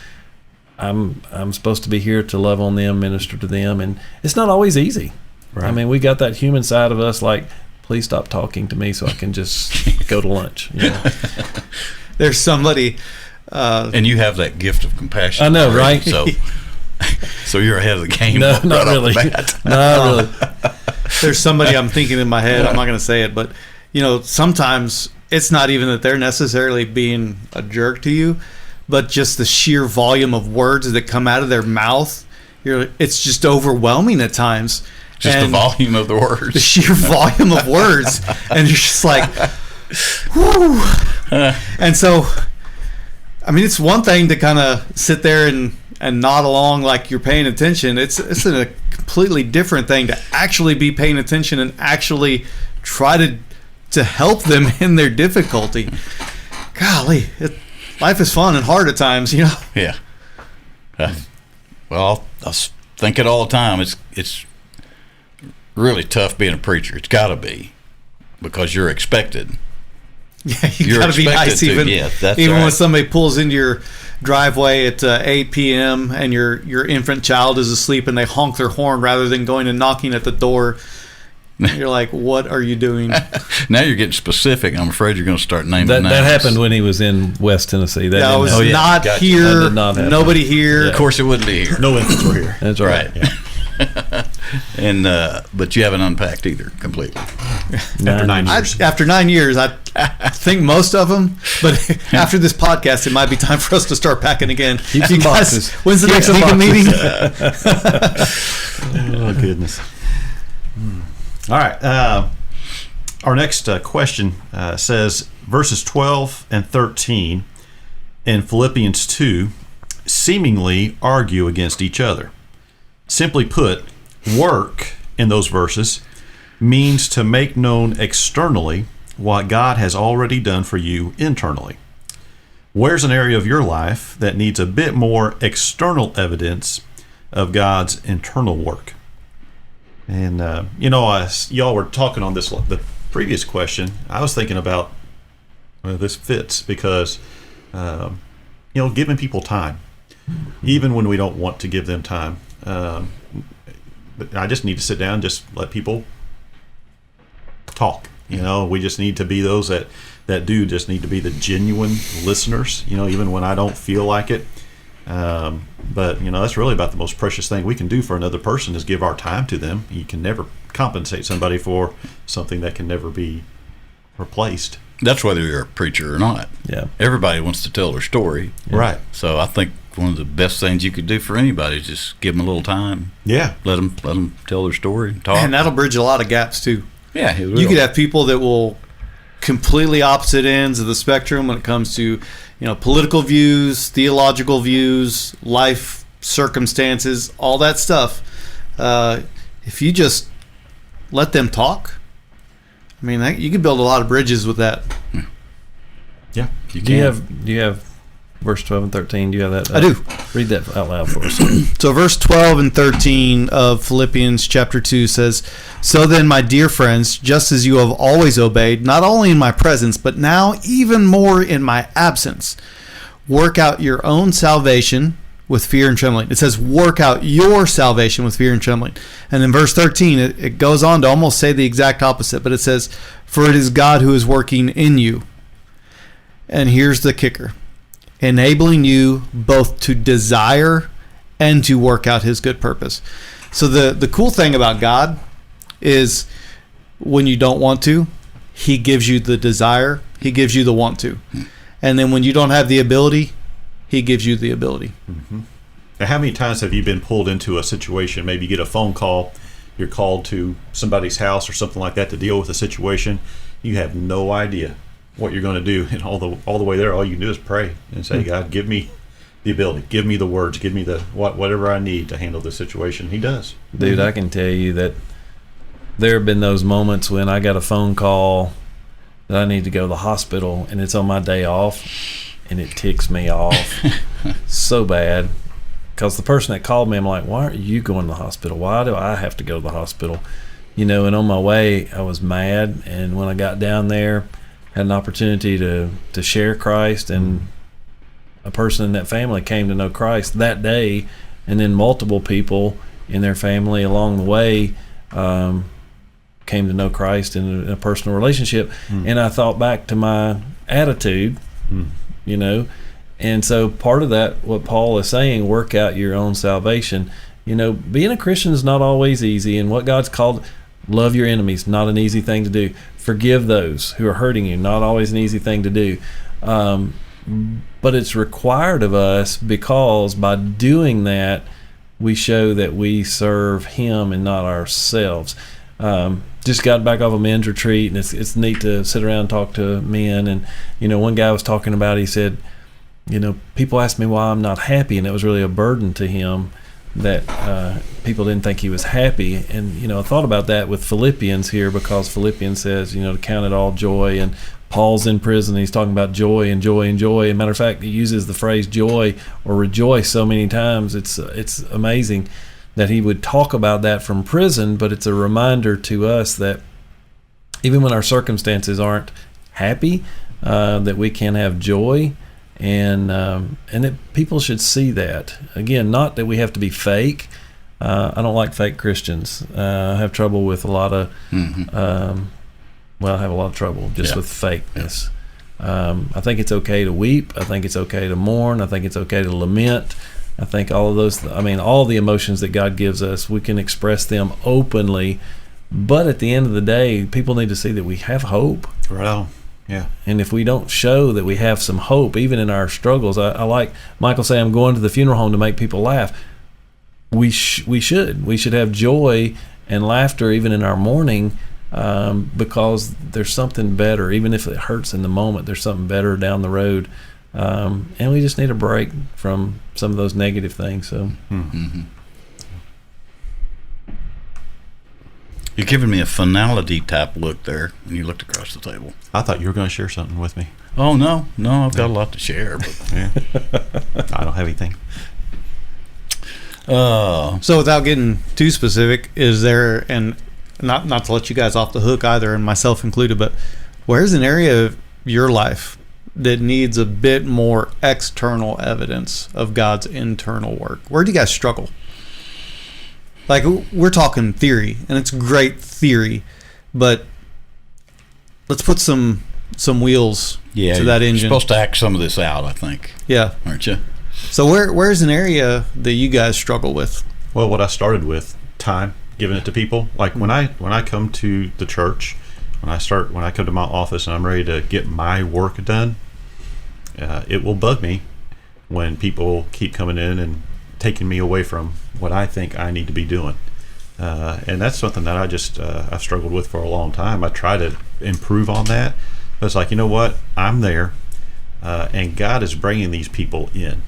I'm supposed to be here to love on them, minister to them, and it's not always easy. Right. I mean, we got that human side of us, like, please stop talking to me so I can just go to lunch.
There's somebody,
and you have that gift of compassion.
I know,
already,
right?
So you're ahead of the game.
No, not really. Not really.
There's somebody I'm thinking in my head. I'm not going to say it, but sometimes it's not even that they're necessarily being a jerk to you, but just the sheer volume of words that come out of their mouth. It's just overwhelming at times.
The volume of the words.
The sheer volume of words. And you're just like, whew. And so, I mean, it's one thing to kind of sit there and nod along like you're paying attention. It's a completely different thing to actually be paying attention and actually try to help them in their difficulty. Golly, life is fun and hard at times,
Yeah. Well, I think it all the time. It's really tough being a preacher. It's got to be, because you're expected.
Yeah, you got to be nice even
right.
When somebody pulls into your driveway at 8 p.m. and your infant child is asleep and they honk their horn rather than going and knocking at the door. You're like, what are you doing?
Now you're getting specific. I'm afraid you're going to start naming names.
That happened when he was in West Tennessee.
That was not here. That did not happen. Nobody here.
Yeah. Of course it wouldn't be here.
No infants were here.
That's right.
Yeah. And but you haven't unpacked either completely.
After 9 years.
After 9 years, I think most of them. But after this podcast, it might be time for us to start packing again.
Keep some boxes.
When's the next deacon meeting?
Oh, goodness. All right. Our next question says, verses 12 and 13 in Philippians 2 seemingly argue against each other. Simply put, work in those verses means to make known externally what God has already done for you internally. Where's an area of your life that needs a bit more external evidence of God's internal work. And y'all were talking on the previous question. I was thinking about this fits because giving people time, even when we don't want to give them time. I just need to sit down and just let people talk. We just need to be those that do just need to be the genuine listeners, even when I don't feel like it. But that's really about the most precious thing we can do for another person is give our time to them. You can never compensate somebody for something that can never be replaced.
That's whether you're a preacher or not.
Yeah.
Everybody wants to tell their story.
Right.
So I think one of the best things you could do for anybody is just give them a little time.
Yeah.
Let them tell their story and talk.
And that'll bridge a lot of gaps too.
Yeah, it will.
You could have people that will completely opposite ends of the spectrum when it comes to, political views, theological views, life circumstances, all that stuff. If you just let them talk, you can build a lot of bridges with that.
Yeah.
Do you have verse 12 and 13? Do you have that?
I do.
Read that out loud for us.
So verse 12 and 13 of Philippians chapter 2 says, "So then, my dear friends, just as you have always obeyed, not only in my presence, but now even more in my absence, work out your own salvation with fear and trembling." It says, work out your salvation with fear and trembling. And in verse 13, it goes on to almost say the exact opposite, but it says, "For it is God who is working in you." And here's the kicker: enabling you both to desire and to work out his good purpose. So the cool thing about God is when you don't want to, he gives you the desire, he gives you the want to. And then when you don't have the ability, he gives you the ability.
Mm-hmm. Now, how many times have you been pulled into a situation? Maybe you get a phone call, you're called to somebody's house or something like that to deal with a situation. You have no idea what you're going to do, and all the way there, all you can do is pray and say, "God, give me the ability, give me the words, give me the whatever I need to handle this situation." He does.
Dude, I can tell you that there have been those moments when I got a phone call that I need to go to the hospital, and it's on my day off, and it ticks me off so bad because the person that called me, I'm like, "Why aren't you going to the hospital? Why do I have to go to the hospital?" And on my way, I was mad, and when I got down there, had an opportunity to share Christ, and a person in that family came to know Christ that day, and then multiple people in their family along the way came to know Christ in a personal relationship. And I thought back to my attitude, and so part of that, what Paul is saying, work out your own salvation. Being a Christian is not always easy, and what God's called, love your enemies, not an easy thing to do. Forgive those who are hurting you, not always an easy thing to do. But it's required of us because by doing that, we show that we serve him and not ourselves. Just got back off a men's retreat, and it's neat to sit around and talk to men. And, one guy was talking about, he said, people ask me why I'm not happy, and it was really a burden to him that people didn't think he was happy. And I thought about that with Philippians here, because Philippians says to count it all joy, and Paul's in prison, he's talking about joy and joy and joy. And matter of fact, he uses the phrase joy or rejoice so many times. It's amazing that he would talk about that from prison, but it's a reminder to us that even when our circumstances aren't happy, that we can have joy. And that people should see that. Again, not that we have to be fake. I don't like fake Christians. I have trouble with a lot of, I have a lot of trouble just with fakeness. I think it's okay to weep. I think it's okay to mourn. I think it's okay to lament. I think all of those, all the emotions that God gives us, we can express them openly. But at the end of the day, people need to see that we have hope.
Right on. Yeah.
And if we don't show that we have some hope, even in our struggles, I like Michael say, I'm going to the funeral home to make people laugh. We should have joy and laughter even in our mourning, because there's something better. Even if it hurts in the moment, there's something better down the road. And we just need a break from some of those negative things. So.
Mm-hmm. You're giving me a finality type look there when you looked across the table.
I thought you were going to share something with me.
Oh, no, I've got a lot to share. But
I don't have anything.
So without getting too specific, is there, and not to let you guys off the hook either, and myself included, but where's an area of your life that needs a bit more external evidence of God's internal work? Where do you guys struggle? Like, we're talking theory, and it's great theory, but let's put some wheels to that engine.
You're supposed to act some of this out, I think.
Yeah.
Aren't you?
So where's an area that you guys struggle with?
Well, what I started with, time, giving it to people. Like when I come to the church, when I come to my office and I'm ready to get my work done, it will bug me when people keep coming in and taking me away from what I think I need to be doing. And that's something that I've struggled with for a long time. I try to improve on that. But it's like, you know what? I'm there, and God is bringing these people in.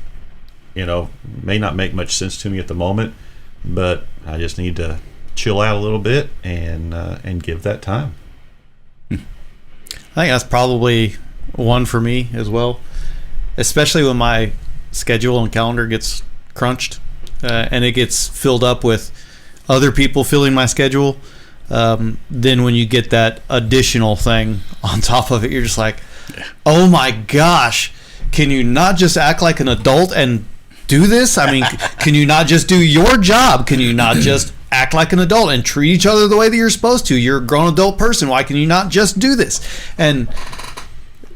You know, may not make much sense to me at the moment, but I just need to chill out a little bit and give that time.
I think that's probably one for me as well, especially when my schedule and calendar gets crunched and it gets filled up with other people filling my schedule. Then when you get that additional thing on top of it, you're just like, oh my gosh, can you not just act like an adult and do this? I mean, can you not just do your job? Can you not just act like an adult and treat each other the way that you're supposed to? You're a grown adult person. Why can you not just do this? And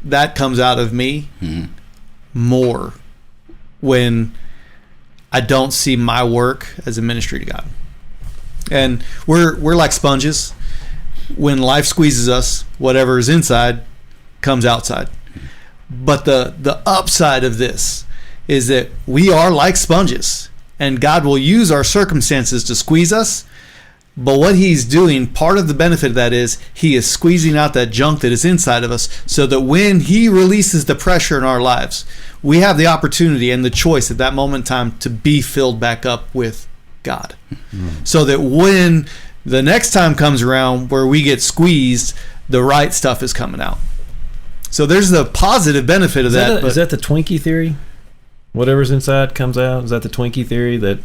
that comes out of me more when I don't see my work as a ministry to God. And we're like sponges. When life squeezes us, whatever is inside comes outside. But the upside of this is that we are like sponges, and God will use our circumstances to squeeze us. But what he's doing, part of the benefit of that is he is squeezing out that junk that is inside of us, so that when he releases the pressure in our lives, we have the opportunity and the choice at that moment in time to be filled back up with God. So that when the next time comes around where we get squeezed, the right stuff is coming out. So there's the positive benefit of that.
Is that the Twinkie theory? Whatever's inside comes out. Is that the Twinkie theory that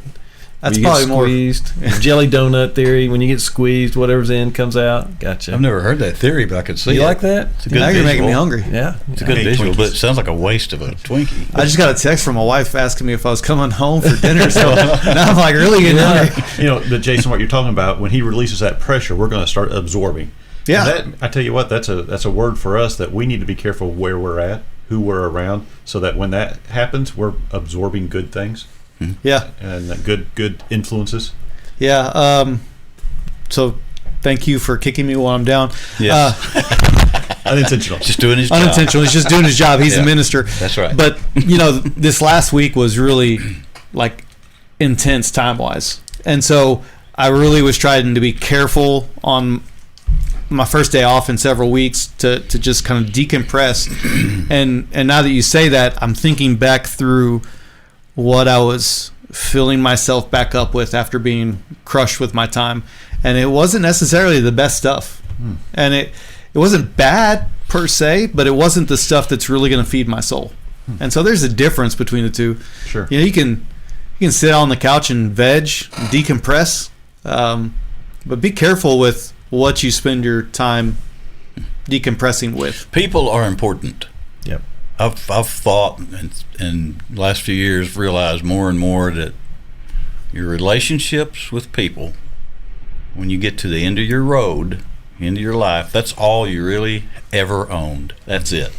that's
you
probably
get squeezed?
more
Jelly donut theory. When you get squeezed, whatever's in comes out. Gotcha.
I've never heard that theory, but I could see
You
it.
like that?
It's a good
now
visual.
you're making me hungry.
Yeah.
It's a good visual, but it sounds like a waste of a Twinkie.
I just got a text from my wife asking me if I was coming home for dinner, so now I'm like really getting hungry.
You know, but Jason, what you're talking about, when he releases that pressure, we're going to start absorbing.
Yeah.
And that, I tell you what, that's a word for us that we need to be careful where we're at, who we're around, so that when that happens, we're absorbing good things.
Yeah.
And good influences.
Yeah. So thank you for kicking me while I'm down.
Yes.
Unintentional.
Just doing his job.
Unintentional. He's just doing his job. He's a minister.
That's right.
But, you know, this last week was really like intense time-wise. And so I really was trying to be careful on my first day off in several weeks to just kind of decompress. And now that you say that, I'm thinking back through what I was filling myself back up with after being crushed with my time. And it wasn't necessarily the best stuff. And it wasn't bad per se, but it wasn't the stuff that's really going to feed my soul. And so there's a difference between the two.
Sure.
You know, you can sit on the couch and veg, and decompress, but be careful with what you spend your time decompressing with.
People are important.
Yep.
I've thought in the last few years realized more and more that your relationships with people, when you get to the end of your road, end of your life, that's all you really ever owned. That's it.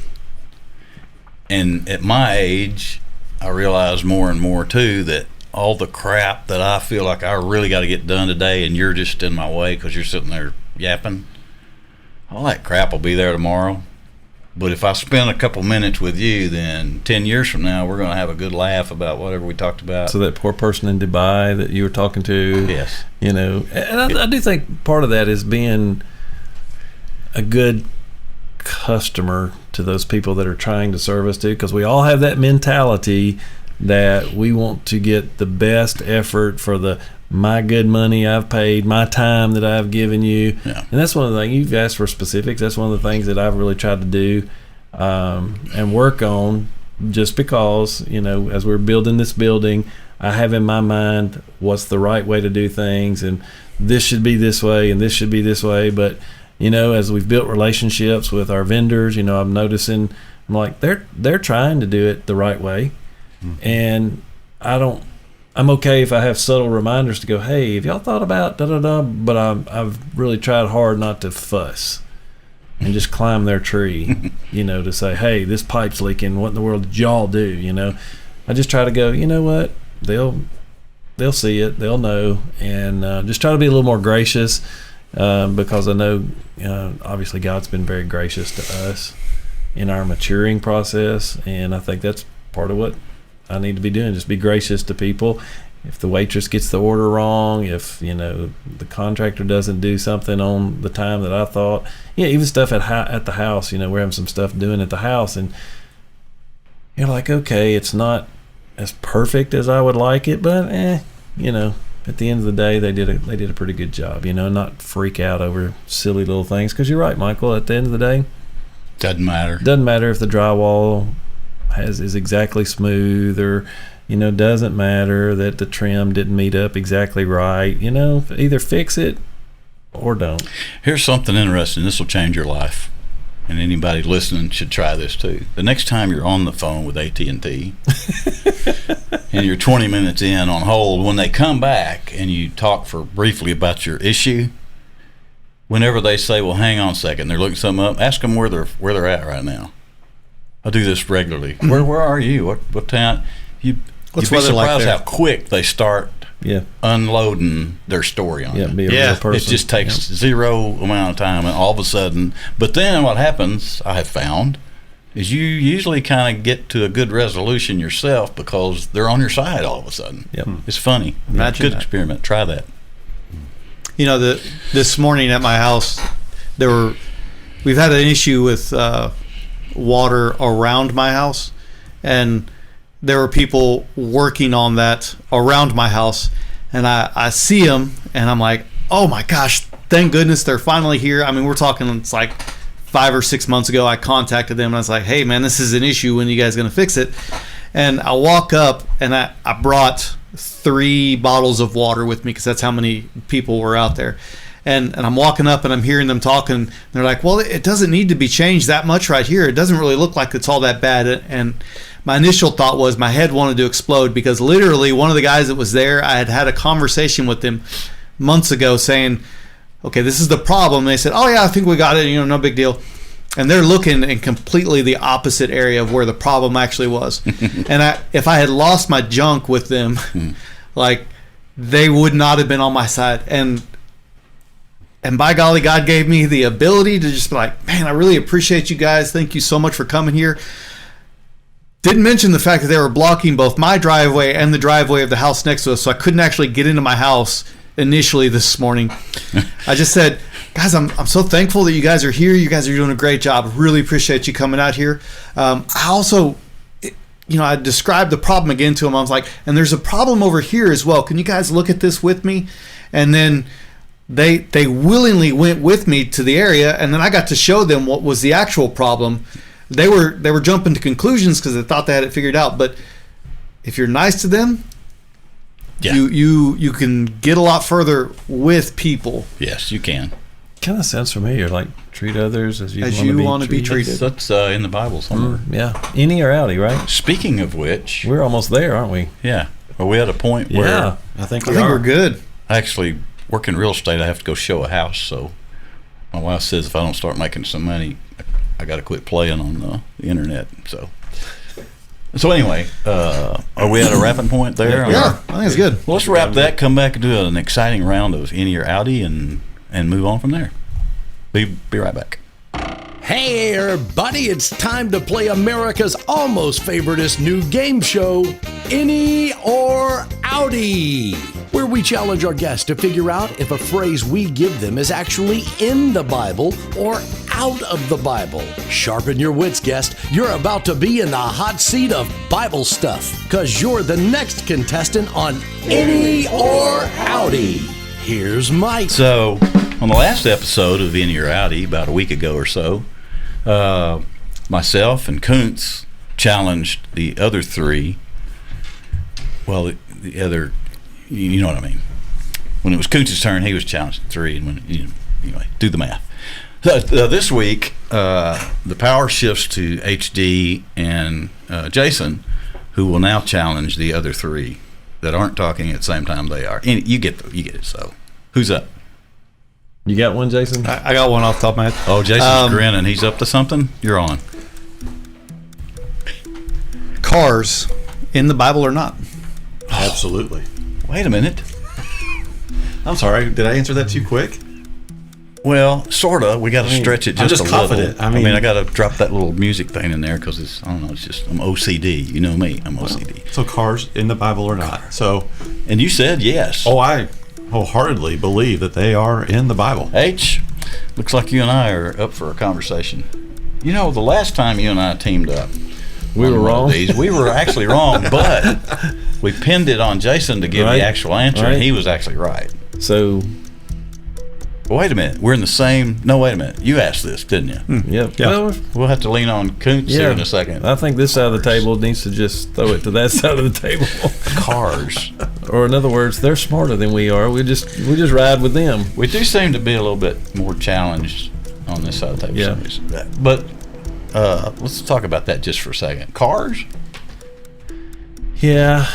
And at my age, I realize more and more too that all the crap that I feel like I really got to get done today, and you're just in my way because you're sitting there yapping, all that crap will be there tomorrow. But if I spend a couple minutes with you, then 10 years from now, we're going to have a good laugh about whatever we talked about.
So that poor person in Dubai that you were talking to,
yes,
you know, and I do think part of that is being a good customer to those people that are trying to serve us too, because we all have that mentality that we want to get the best effort for my good money I've paid, my time that I've given you.
Yeah.
And that's one of the things you've asked for specifics. That's one of the things that I've really tried to do and work on, just because, you know, as we're building this building, I have in my mind what's the right way to do things, and this should be this way and this should be this way. But as we've built relationships with our vendors, I'm noticing, I'm like, they're trying to do it the right way. And I'm okay if I have subtle reminders to go, hey, have y'all thought about da-da-da? But I've really tried hard not to fuss and just climb their tree, to say, hey, this pipe's leaking. What in the world did y'all do? I just try to go, you know what? They'll see it. They'll know. And just try to be a little more gracious because I know, obviously, God's been very gracious to us in our maturing process. And I think that's part of what I need to be doing, just be gracious to people. If the waitress gets the order wrong, if the contractor doesn't do something on the time that I thought, even stuff at the house, we're having some stuff doing at the house, and you're like, okay, it's not as perfect as I would like it, but at the end of the day, they did a pretty good job, not freak out over silly little things, because you're right, Michael, at the end of the day,
doesn't matter
if the drywall is exactly smooth, or doesn't matter that the trim didn't meet up exactly right. Either fix it or don't.
Here's something interesting. This will change your life, and anybody listening should try this too. The next time you're on the phone with AT&T and you're 20 minutes in on hold, when they come back and you talk briefly about your issue, whenever they say, well, hang on a second, they're looking something up, ask them where they're at right now. I do this regularly. Where are you? What town? You'd be surprised how quick they start unloading their story on you.
Be a real person.
It just takes zero amount of time, and all of a sudden. But then what happens, I have found, is you usually kind of get to a good resolution yourself because they're on your side all of a sudden.
Yep.
It's funny.
Imagine
good
that.
experiment. Try that.
This morning at my house, we've had an issue with water around my house, and there were people working on that around my house, and I see them, and I'm like, oh my gosh, thank goodness they're finally here. I mean, we're talking, it's like 5 or 6 months ago I contacted them, and I was like, hey man, this is an issue, when are you guys gonna fix it? And I walk up, and I brought 3 bottles of water with me because that's how many people were out there. And I'm walking up, and I'm hearing them talking. And they're like, well, it doesn't need to be changed that much right here. It doesn't really look like it's all that bad. And my initial thought was my head wanted to explode, because literally one of the guys that was there, I had a conversation with him months ago saying, okay, this is the problem. And they said, oh yeah, I think we got it, no big deal. And they're looking in completely the opposite area of where the problem actually was. And if I had lost my junk with them, like, they would not have been on my side. And by golly, God gave me the ability to just be like, man, I really appreciate you guys. Thank you so much for coming here. Didn't mention the fact that they were blocking both my driveway and the driveway of the house next to us, so I couldn't actually get into my house initially this morning. I just said, guys, I'm so thankful that you guys are here. You guys are doing a great job. Really appreciate you coming out here. I also, I described the problem again to them. I was like, and there's a problem over here as well. Can you guys look at this with me? And then they willingly went with me to the area, and then I got to show them what was the actual problem. They were jumping to conclusions because they thought they had it figured out. But if you're nice to them, you can get a lot further with people.
Yes, you can.
Kind of sounds familiar, like treat others as you want to be treated.
That's in the Bible somewhere.
Yeah, Inny or Outty, right?
Speaking of which,
we're almost there, aren't we?
Yeah. Are we at a point where
I think we're good.
I actually work in real estate. I have to go show a house, so my wife says if I don't start making some money, I got to quit playing on the internet. So anyway, are we at a wrapping point there?
Yeah, I think it's good.
Well, let's wrap that. Come back and do an exciting round of Inny or Outty, and move on from there. Be right back.
Hey everybody, it's time to play America's almost favoritist new game show, Inny or Outty, where we challenge our guests to figure out if a phrase we give them is actually in the Bible or out of the Bible. Sharpen your wits, guest. You're about to be in the hot seat of Bible stuff, because you're the next contestant on Inny or Outty. Here's Mike.
So, on the last episode of Inny or Outty, about a week ago or so, myself and Koontz challenged the other 3. Well, the other, you know what I mean. When it was Koontz's turn, he was challenged 3, and when anyway, do the math. So, this week, the power shifts to HD and Jason, who will now challenge the other 3 that aren't talking at the same time they are. And you get it. So, who's up?
You got one, Jason?
I got one off the top of my head.
Oh, Jason's grinning. He's up to something. You're on.
Cars in the Bible or not?
Absolutely.
Wait a minute.
I'm sorry. Did I answer that too quick?
Well, sorta. We got to stretch it
I'm
just
just
a
confident.
little. I mean, I got to drop that little music thing in there because it's, I don't know, it's just, I'm OCD. You know me, I'm OCD.
So cars in the Bible or not? So,
And you said yes.
oh, I wholeheartedly believe that they are in the Bible.
H, looks like you and I are up for a conversation. You know, the last time you and I teamed up,
We were
on one of
wrong.
these, we were actually wrong, but we pinned it on Jason to give
Right.
the actual answer,
Right.
and he was actually right.
So,
Wait a minute, we're in the same. No, wait a minute. You asked this, didn't you?
yep.
Yeah.
Well,
We'll have to lean on Koontz here in a second.
I think this side of the table needs to just throw it to that side of the table.
Cars.
Or in other words, they're smarter than we are. We just ride with them.
We do seem to be a little bit more challenged on this side of the table.
Yeah.
for some reason. But let's talk about that just for a second. Cars,
Yeah,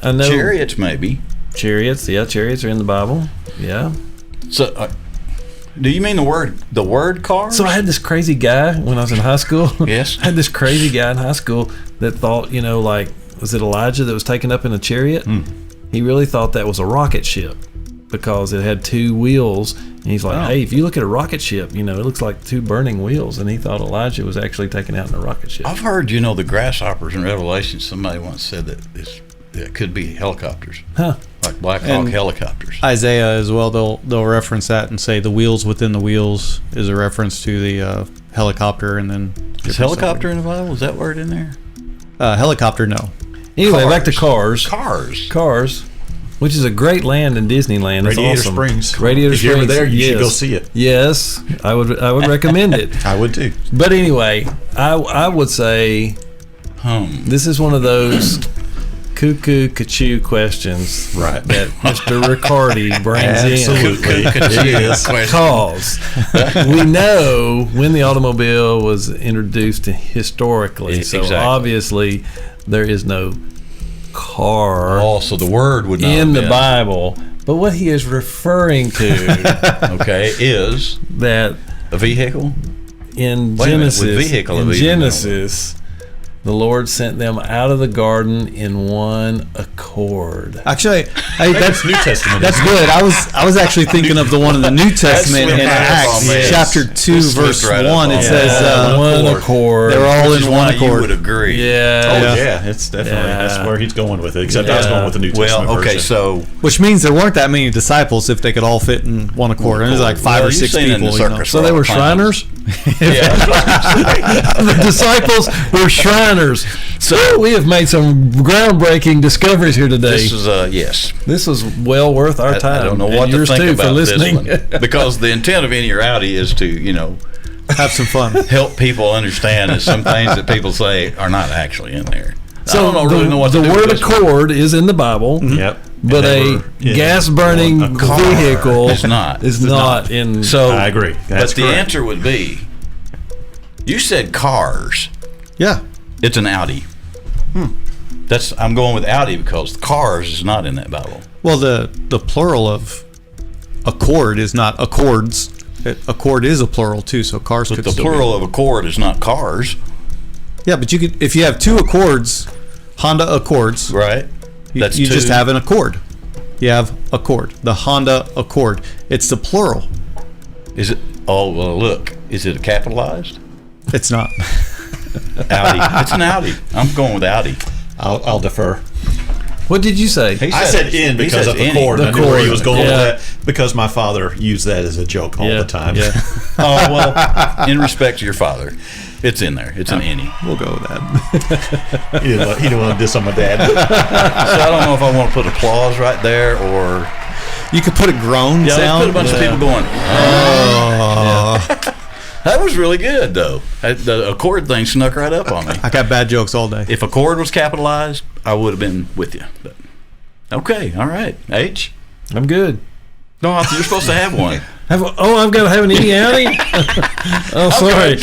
I know.
chariots, maybe.
Chariots, yeah, chariots are in the Bible. Yeah.
So, do you mean the word cars?
So I had this crazy guy when I was in high school.
Yes.
I had this crazy guy in high school that thought, like, was it Elijah that was taken up in a chariot? He really thought that was a rocket ship because it had 2 wheels. And he's like, hey, if you look at a rocket ship, it looks like 2 burning wheels. And he thought Elijah was actually taken out in a rocket ship.
I've heard, the grasshoppers in Revelation. Somebody once said that it could be helicopters,
Huh.
like Black Hawk helicopters.
Isaiah as well. They'll reference that and say the wheels within the wheels is a reference to the helicopter, and then
Is helicopter in the Bible? Is that word in there?
helicopter. No.
Anyway, back to cars.
Cars.
Which is a great land in Disneyland. It's
Radiator
awesome.
Springs.
Radiator
If
Springs.
you're ever there, you should
yes.
go see it.
Yes, I would recommend it.
I would too.
But anyway, I would say this is one of those cuckoo cuckoo questions
Right.
that Mr. Ricciardi brings
Absolutely.
in. Because we know when the automobile was introduced historically, so
Exactly.
obviously there is no car
Also, the word would not
in
have
the
been.
Bible. But what he is referring to
Okay, is
that
a vehicle.
in
Wait a minute,
Genesis,
with vehicle
in
of even
Genesis, the Lord sent them out of the garden in one accord.
Actually, hey, that's
New Testament.
That's good. I was actually thinking of the one in the New Testament
slipped
in
right up
Acts
on me.
chapter 2
It slipped
verse
right up
1.
on
It
me.
says
one accord.
they're all
Which is
in
why
one
you
accord.
would agree.
Yeah.
Oh yeah, it's definitely that's
Yeah.
where he's going with it. Except I was
Yeah.
going with the New Testament
Well, okay,
version.
so
Which means there weren't that many disciples if they could all fit in one accord. And there's like 5
Well,
or
you've
6
seen it in
people.
the
You know.
circus.
So they were Shriners?
yeah.
The disciples were Shriners. So we have made some groundbreaking discoveries here today.
This is yes.
This was well worth our time.
I don't know
and
what to
yours
think
too
about
for listening.
this one because the intent of Inny or Outty is to
Have some fun.
help people understand that some things that people say are not actually in there.
So
I don't
the,
really know what
the
to do
word
with this one.
accord is in the Bible,
Yep.
but
And they
a
were in
gas-burning
one accord.
vehicle
is not.
Is not in.
So
I agree. That's
but the
correct.
answer would be, you said cars.
Yeah.
It's an Audi. I'm going with Audi because cars is not in that Bible.
Well, the plural of accord is not accords. Accord is a plural too, so cars
But
could
the
still
plural of accord is not cars,
be. Yeah, but you could if you have 2 accords, Honda Accords.
right?
You just have an Accord. You have Accord, the Honda Accord. It's the plural.
Is it? Oh well, look. Is it capitalized?
It's not.
Audi. It's an Audi. I'm going with Audi.
I'll defer.
What did you say?
I said in
he
because
says
of the
Inny.
chord.
The
I knew where he
chord,
was going
yeah.
with that because my father used that as a joke all the time.
Yeah.
Oh well. In respect to your father, it's in there. It's an Inny.
We'll go with that.
he didn't want to diss on my dad.
So I don't know if I want to put applause right there or
You could put a groan
let's
sound.
put a bunch of people going. That was really good though. The accord thing snuck right up on me.
I got bad jokes all day.
If accord was capitalized, I would have been with you. But Okay, all right. H?
I'm good.
No, you're supposed to have one.
I've got to have an Inny Outty? Oh, sorry.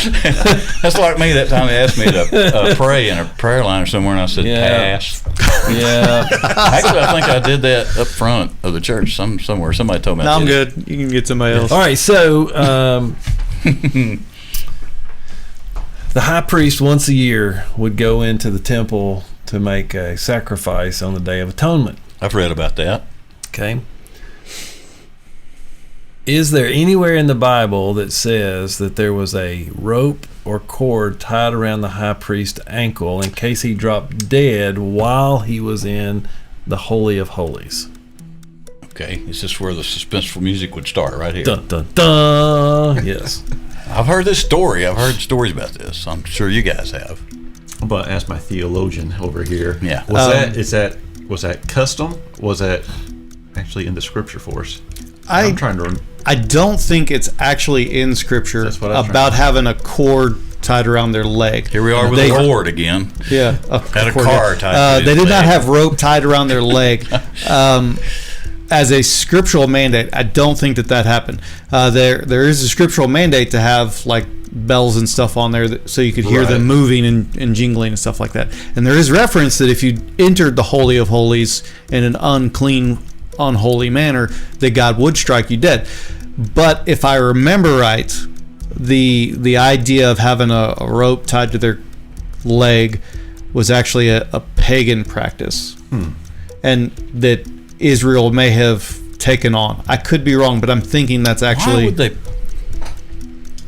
That's like me that time they asked me to pray in a prayer line or somewhere, and I said, pass.
Yeah.
Actually, I think I did that up front of the church somewhere. Somebody told me
No,
I
I'm
did.
good. You can get somebody else.
All right, so the high priest once a year would go into the temple to make a sacrifice on the Day of Atonement.
I've read about that.
Okay. Is there anywhere in the Bible that says that there was a rope or cord tied around the high priest's ankle in case he dropped dead while he was in the Holy of Holies?
Okay, this is where the suspenseful music would start, right here.
Dun, dun, dun. Yes.
I've heard this story. I've heard stories about this. I'm sure you guys have.
I'm going to ask my theologian over here.
Yeah.
Was that custom? Was that actually in the scripture for us? I'm trying to remember.
I don't think it's actually in Scripture
That's what I'm
about having a cord tied around their leg.
Here we are with a cord again.
Yeah.
Had a car tied to
they
his
did not
leg.
have rope tied around their leg. As a scriptural mandate, I don't think that happened. There is a scriptural mandate to have like bells and stuff on there so you could hear them moving and jingling and stuff like that. And there is reference that if you entered the Holy of Holies in an unclean, unholy manner, that God would strike you dead. But if I remember right, the idea of having a rope tied to their leg was actually a pagan practice, and that Israel may have taken on. I could be wrong, but I'm thinking that's actually.
Why would they?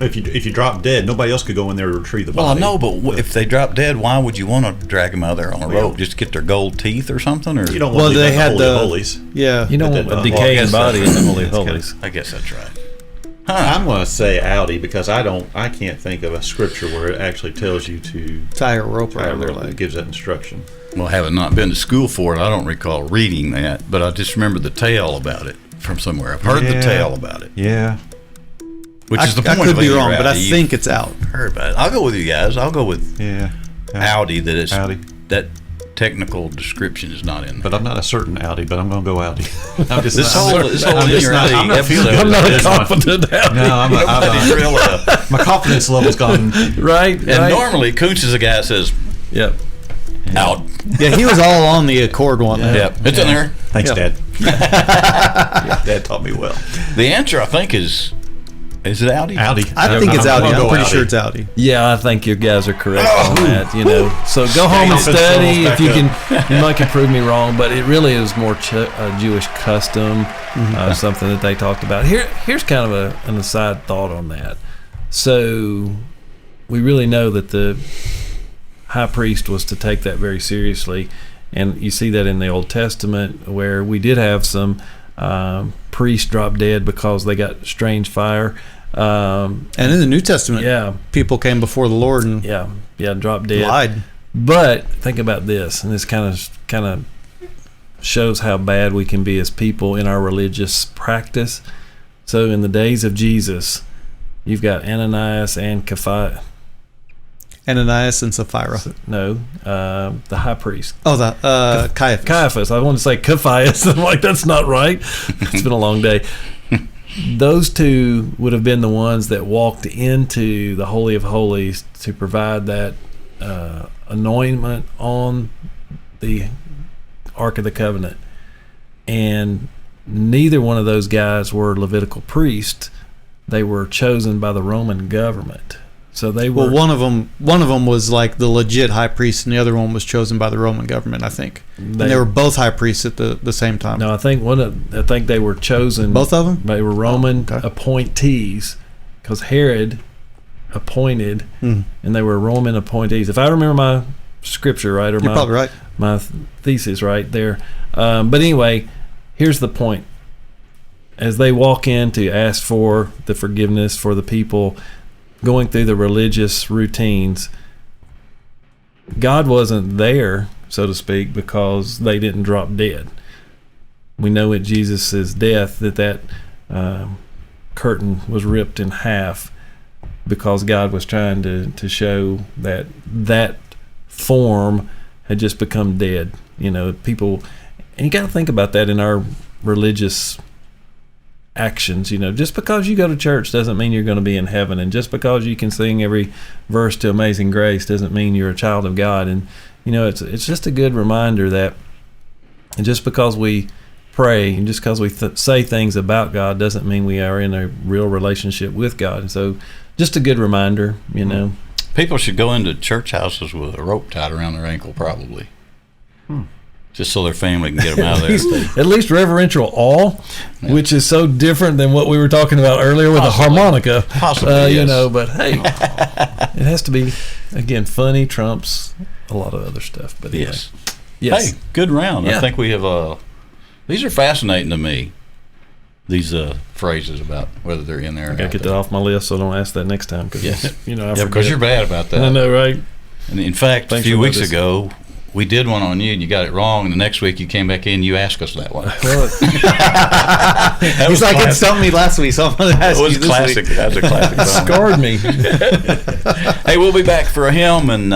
If you drop dead, nobody else could go in there to retrieve the
Well, I
body.
know, but if they drop dead, why would you want to drag them out there on a rope just to get their gold teeth or something? Or
You don't want to
they
leave
had
the Holy of Holies.
Yeah.
You don't
But
want a
then,
decaying
I guess
body in
that's-
the Holy of
that's
Holies.
I guess that's right.
I'm going to say Outty because I can't think of a scripture where it actually tells you to
tie a rope
tie a
around their
rope that
leg.
gives that instruction.
Well, having not been to school for it, I don't recall reading that, but I just remember the tale about it from somewhere. I've heard the
Yeah.
tale about it,
Yeah.
which is the
I
point
could
of
be
Inny
wrong, but I
Rowdy.
think it's out.
You've heard about it. I'll go with you guys. I'll go with
Yeah.
Outty. That it's
Outty.
that technical description is not in there.
But I'm not a certain Outty, but I'm going to go Outty. I'm just
This whole
I'm
Inny
just not- I'm
Rowdy
not feeling
episode
I'm not a
this one.
confident Outty.
No, I'm
Nobody's real,
my confidence level's gone.
Right?
and
right.
normally, Koontz is a guy that says,
Yep.
out.
Yeah, he was all on the accord one.
Yeah, it's in there.
Thanks,
Yeah.
Dad. Dad taught me well.
The answer, I think, is it Outty?
Outty.
I think it's
I'm
Outty.
gonna
I'm
go
pretty
Outty.
sure it's Outty.
Yeah, I think you guys are correct on that. You know, so go home and study if you can. You might can prove me wrong, but it really is more Jewish custom, something that they talked about. Here's kind of an aside thought on that. So we really know that the high priest was to take that very seriously, and you see that in the Old Testament where we did have some priests drop dead because they got strange fire.
And in the New Testament,
Yeah,
people came before the Lord and
drop dead.
lied.
But think about this, and this kind of shows how bad we can be as people in our religious practice. So in the days of Jesus, you've got Ananias and
Ananias and Sapphira.
the high priest.
Oh, the Caiaphas.
Caiaphas. I want to say Caiaphas. I'm like, that's not right. It's been a long day. Those two would have been the ones that walked into the Holy of Holies to provide that anointment on the Ark of the Covenant. And neither one of those guys were Levitical priests. They were chosen by the Roman government. So they were.
Well, one of them was like the legit high priest, and the other one was chosen by the Roman government, I think. And they were both high priests at the same time.
No, I think they were chosen.
Both of them?
They were Roman
okay.
appointees, because Herod appointed, and they were Roman appointees. If I remember my scripture right, or
You're probably right.
my thesis right there. But anyway, here's the point: as they walk in to ask for the forgiveness for the people, going through the religious routines, God wasn't there, so to speak, because they didn't drop dead. We know at Jesus' death that curtain was ripped in half because God was trying to show that form had just become dead. You know, people, you got to think about that in our religious actions. Just because you go to church doesn't mean you're going to be in heaven, and just because you can sing every verse to Amazing Grace doesn't mean you're a child of God. And it's just a good reminder that, and just because we pray and just because we say things about God doesn't mean we are in a real relationship with God. And so just a good reminder.
People should go into church houses with a rope tied around their ankle, probably. Just so their family can get them out of there.
At least reverential awe, which is so different than what we were talking about earlier with the harmonica.
Possibly, yes.
But hey, it has to be, again, funny trumps a lot of other stuff. But anyway.
Yes. Hey, good round.
Yeah.
I think we have, these are fascinating to me, these phrases about whether they're in there.
I got to get that off my list so I don't ask that next time. Cause, I forget.
Because you're bad about that.
I know, right?
And in fact, a few weeks ago, we did one on you and you got it wrong, and the next week you came back in, you asked us that one.
He's like, it stumped me last week, so I'm going to ask you this
classic.
week.
That was a classic.
Scarred me.
Hey, we'll be back for a hymn and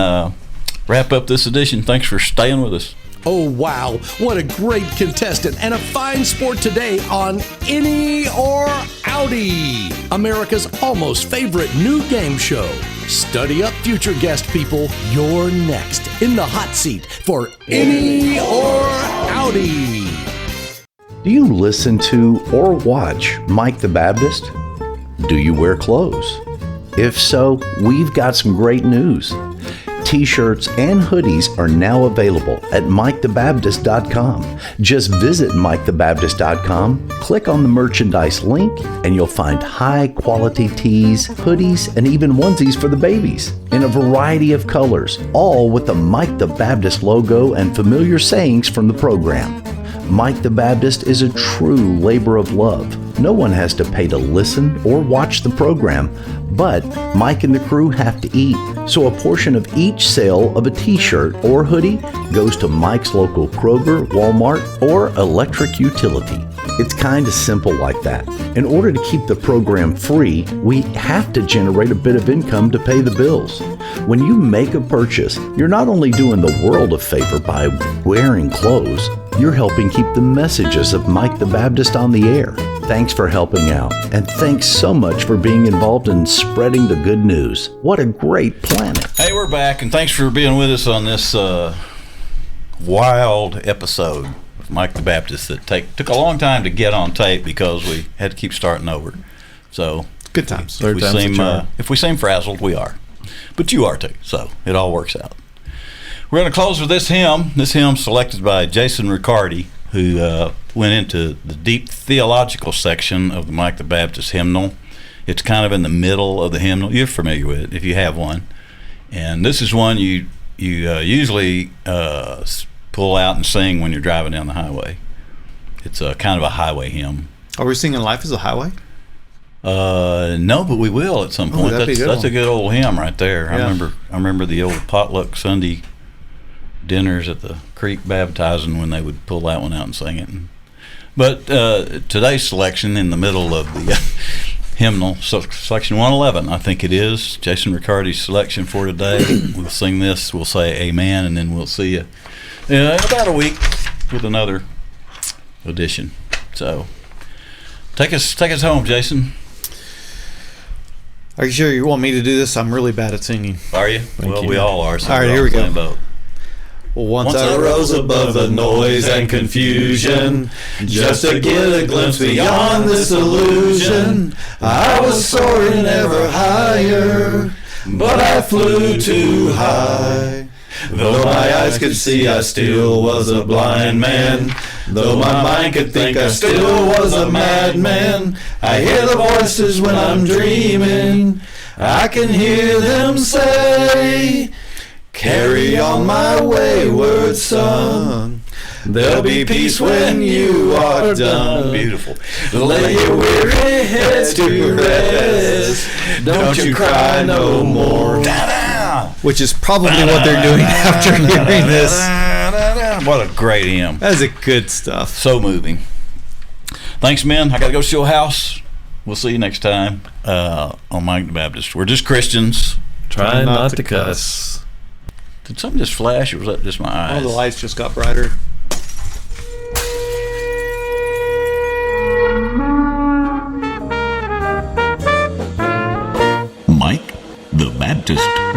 wrap up this edition. Thanks for staying with us.
Oh, wow. What a great contestant and a fine sport today on Inny or Outty, America's almost favorite new game show. Study up, future guest people. You're next in the hot seat for Inny or Outty.
Do you listen to or watch Mike the Baptist? Do you wear clothes? If so, we've got some great news. T-shirts and hoodies are now available at MikeTheBaptist.com. Just visit MikeTheBaptist.com, click on the merchandise link, and you'll find high-quality tees, hoodies, and even onesies for the babies in a variety of colors, all with the Mike the Baptist logo and familiar sayings from the program. Mike the Baptist is a true labor of love. No one has to pay to listen or watch the program, but Mike and the crew have to eat. So a portion of each sale of a t-shirt or hoodie goes to Mike's local Kroger, Walmart, or electric utility. It's kind of simple like that. In order to keep the program free, we have to generate a bit of income to pay the bills. When you make a purchase, you're not only doing the world a favor by wearing clothes, you're helping keep the messages of Mike the Baptist on the air. Thanks for helping out, and thanks so much for being involved in spreading the good news. What a great planet.
Hey, we're back, and thanks for being with us on this wild episode of Mike the Baptist that took a long time to get on tape because we had to keep starting over. So
good times.
If we seem frazzled, we are. But you are too, so it all works out. We're going to close with this hymn. This hymn selected by Jason Ricciardi, who went into the deep theological section of the Mike the Baptist hymnal. It's kind of in the middle of the hymnal. You're familiar with it if you have one. And this is one you usually pull out and sing when you're driving down the highway. It's a kind of a highway hymn.
Are we singing Life is a Highway?
No, but we will at some point. That's a good old hymn right there. Yeah. I remember the old potluck Sunday dinners at the creek baptizing when they would pull that one out and sing it. But today's selection in the middle of the hymnal, selection 111, I think it is, Jason Ricciardi's selection for today. We'll sing this, we'll say amen, and then we'll see you in about a week with another edition. So take us home, Jason.
Are you sure you want me to do this? I'm really bad at singing.
Are you? Well, we all are. So
all right, here we go.
Boat.
Once I rose above the noise and confusion, just to get a glimpse beyond this illusion. I was soaring ever higher, but I flew too high. Though my eyes could see, I still was a blind man. Though my mind could think, I still was a madman. I hear the voices when I'm dreaming. I can hear them say, carry on my wayward son. There'll be peace when you are done.
Beautiful.
Lay your weary heads to rest. Don't you cry no more. Which is probably what they're doing after hearing this.
What a great hymn.
That is a good stuff.
So moving. Thanks, men. I got to go show house. We'll see you next time on Mike the Baptist. We're just Christians.
Trying not to cuss.
Did something just flash, or was that just my eyes?
Oh, the lights just got brighter.
The Baptist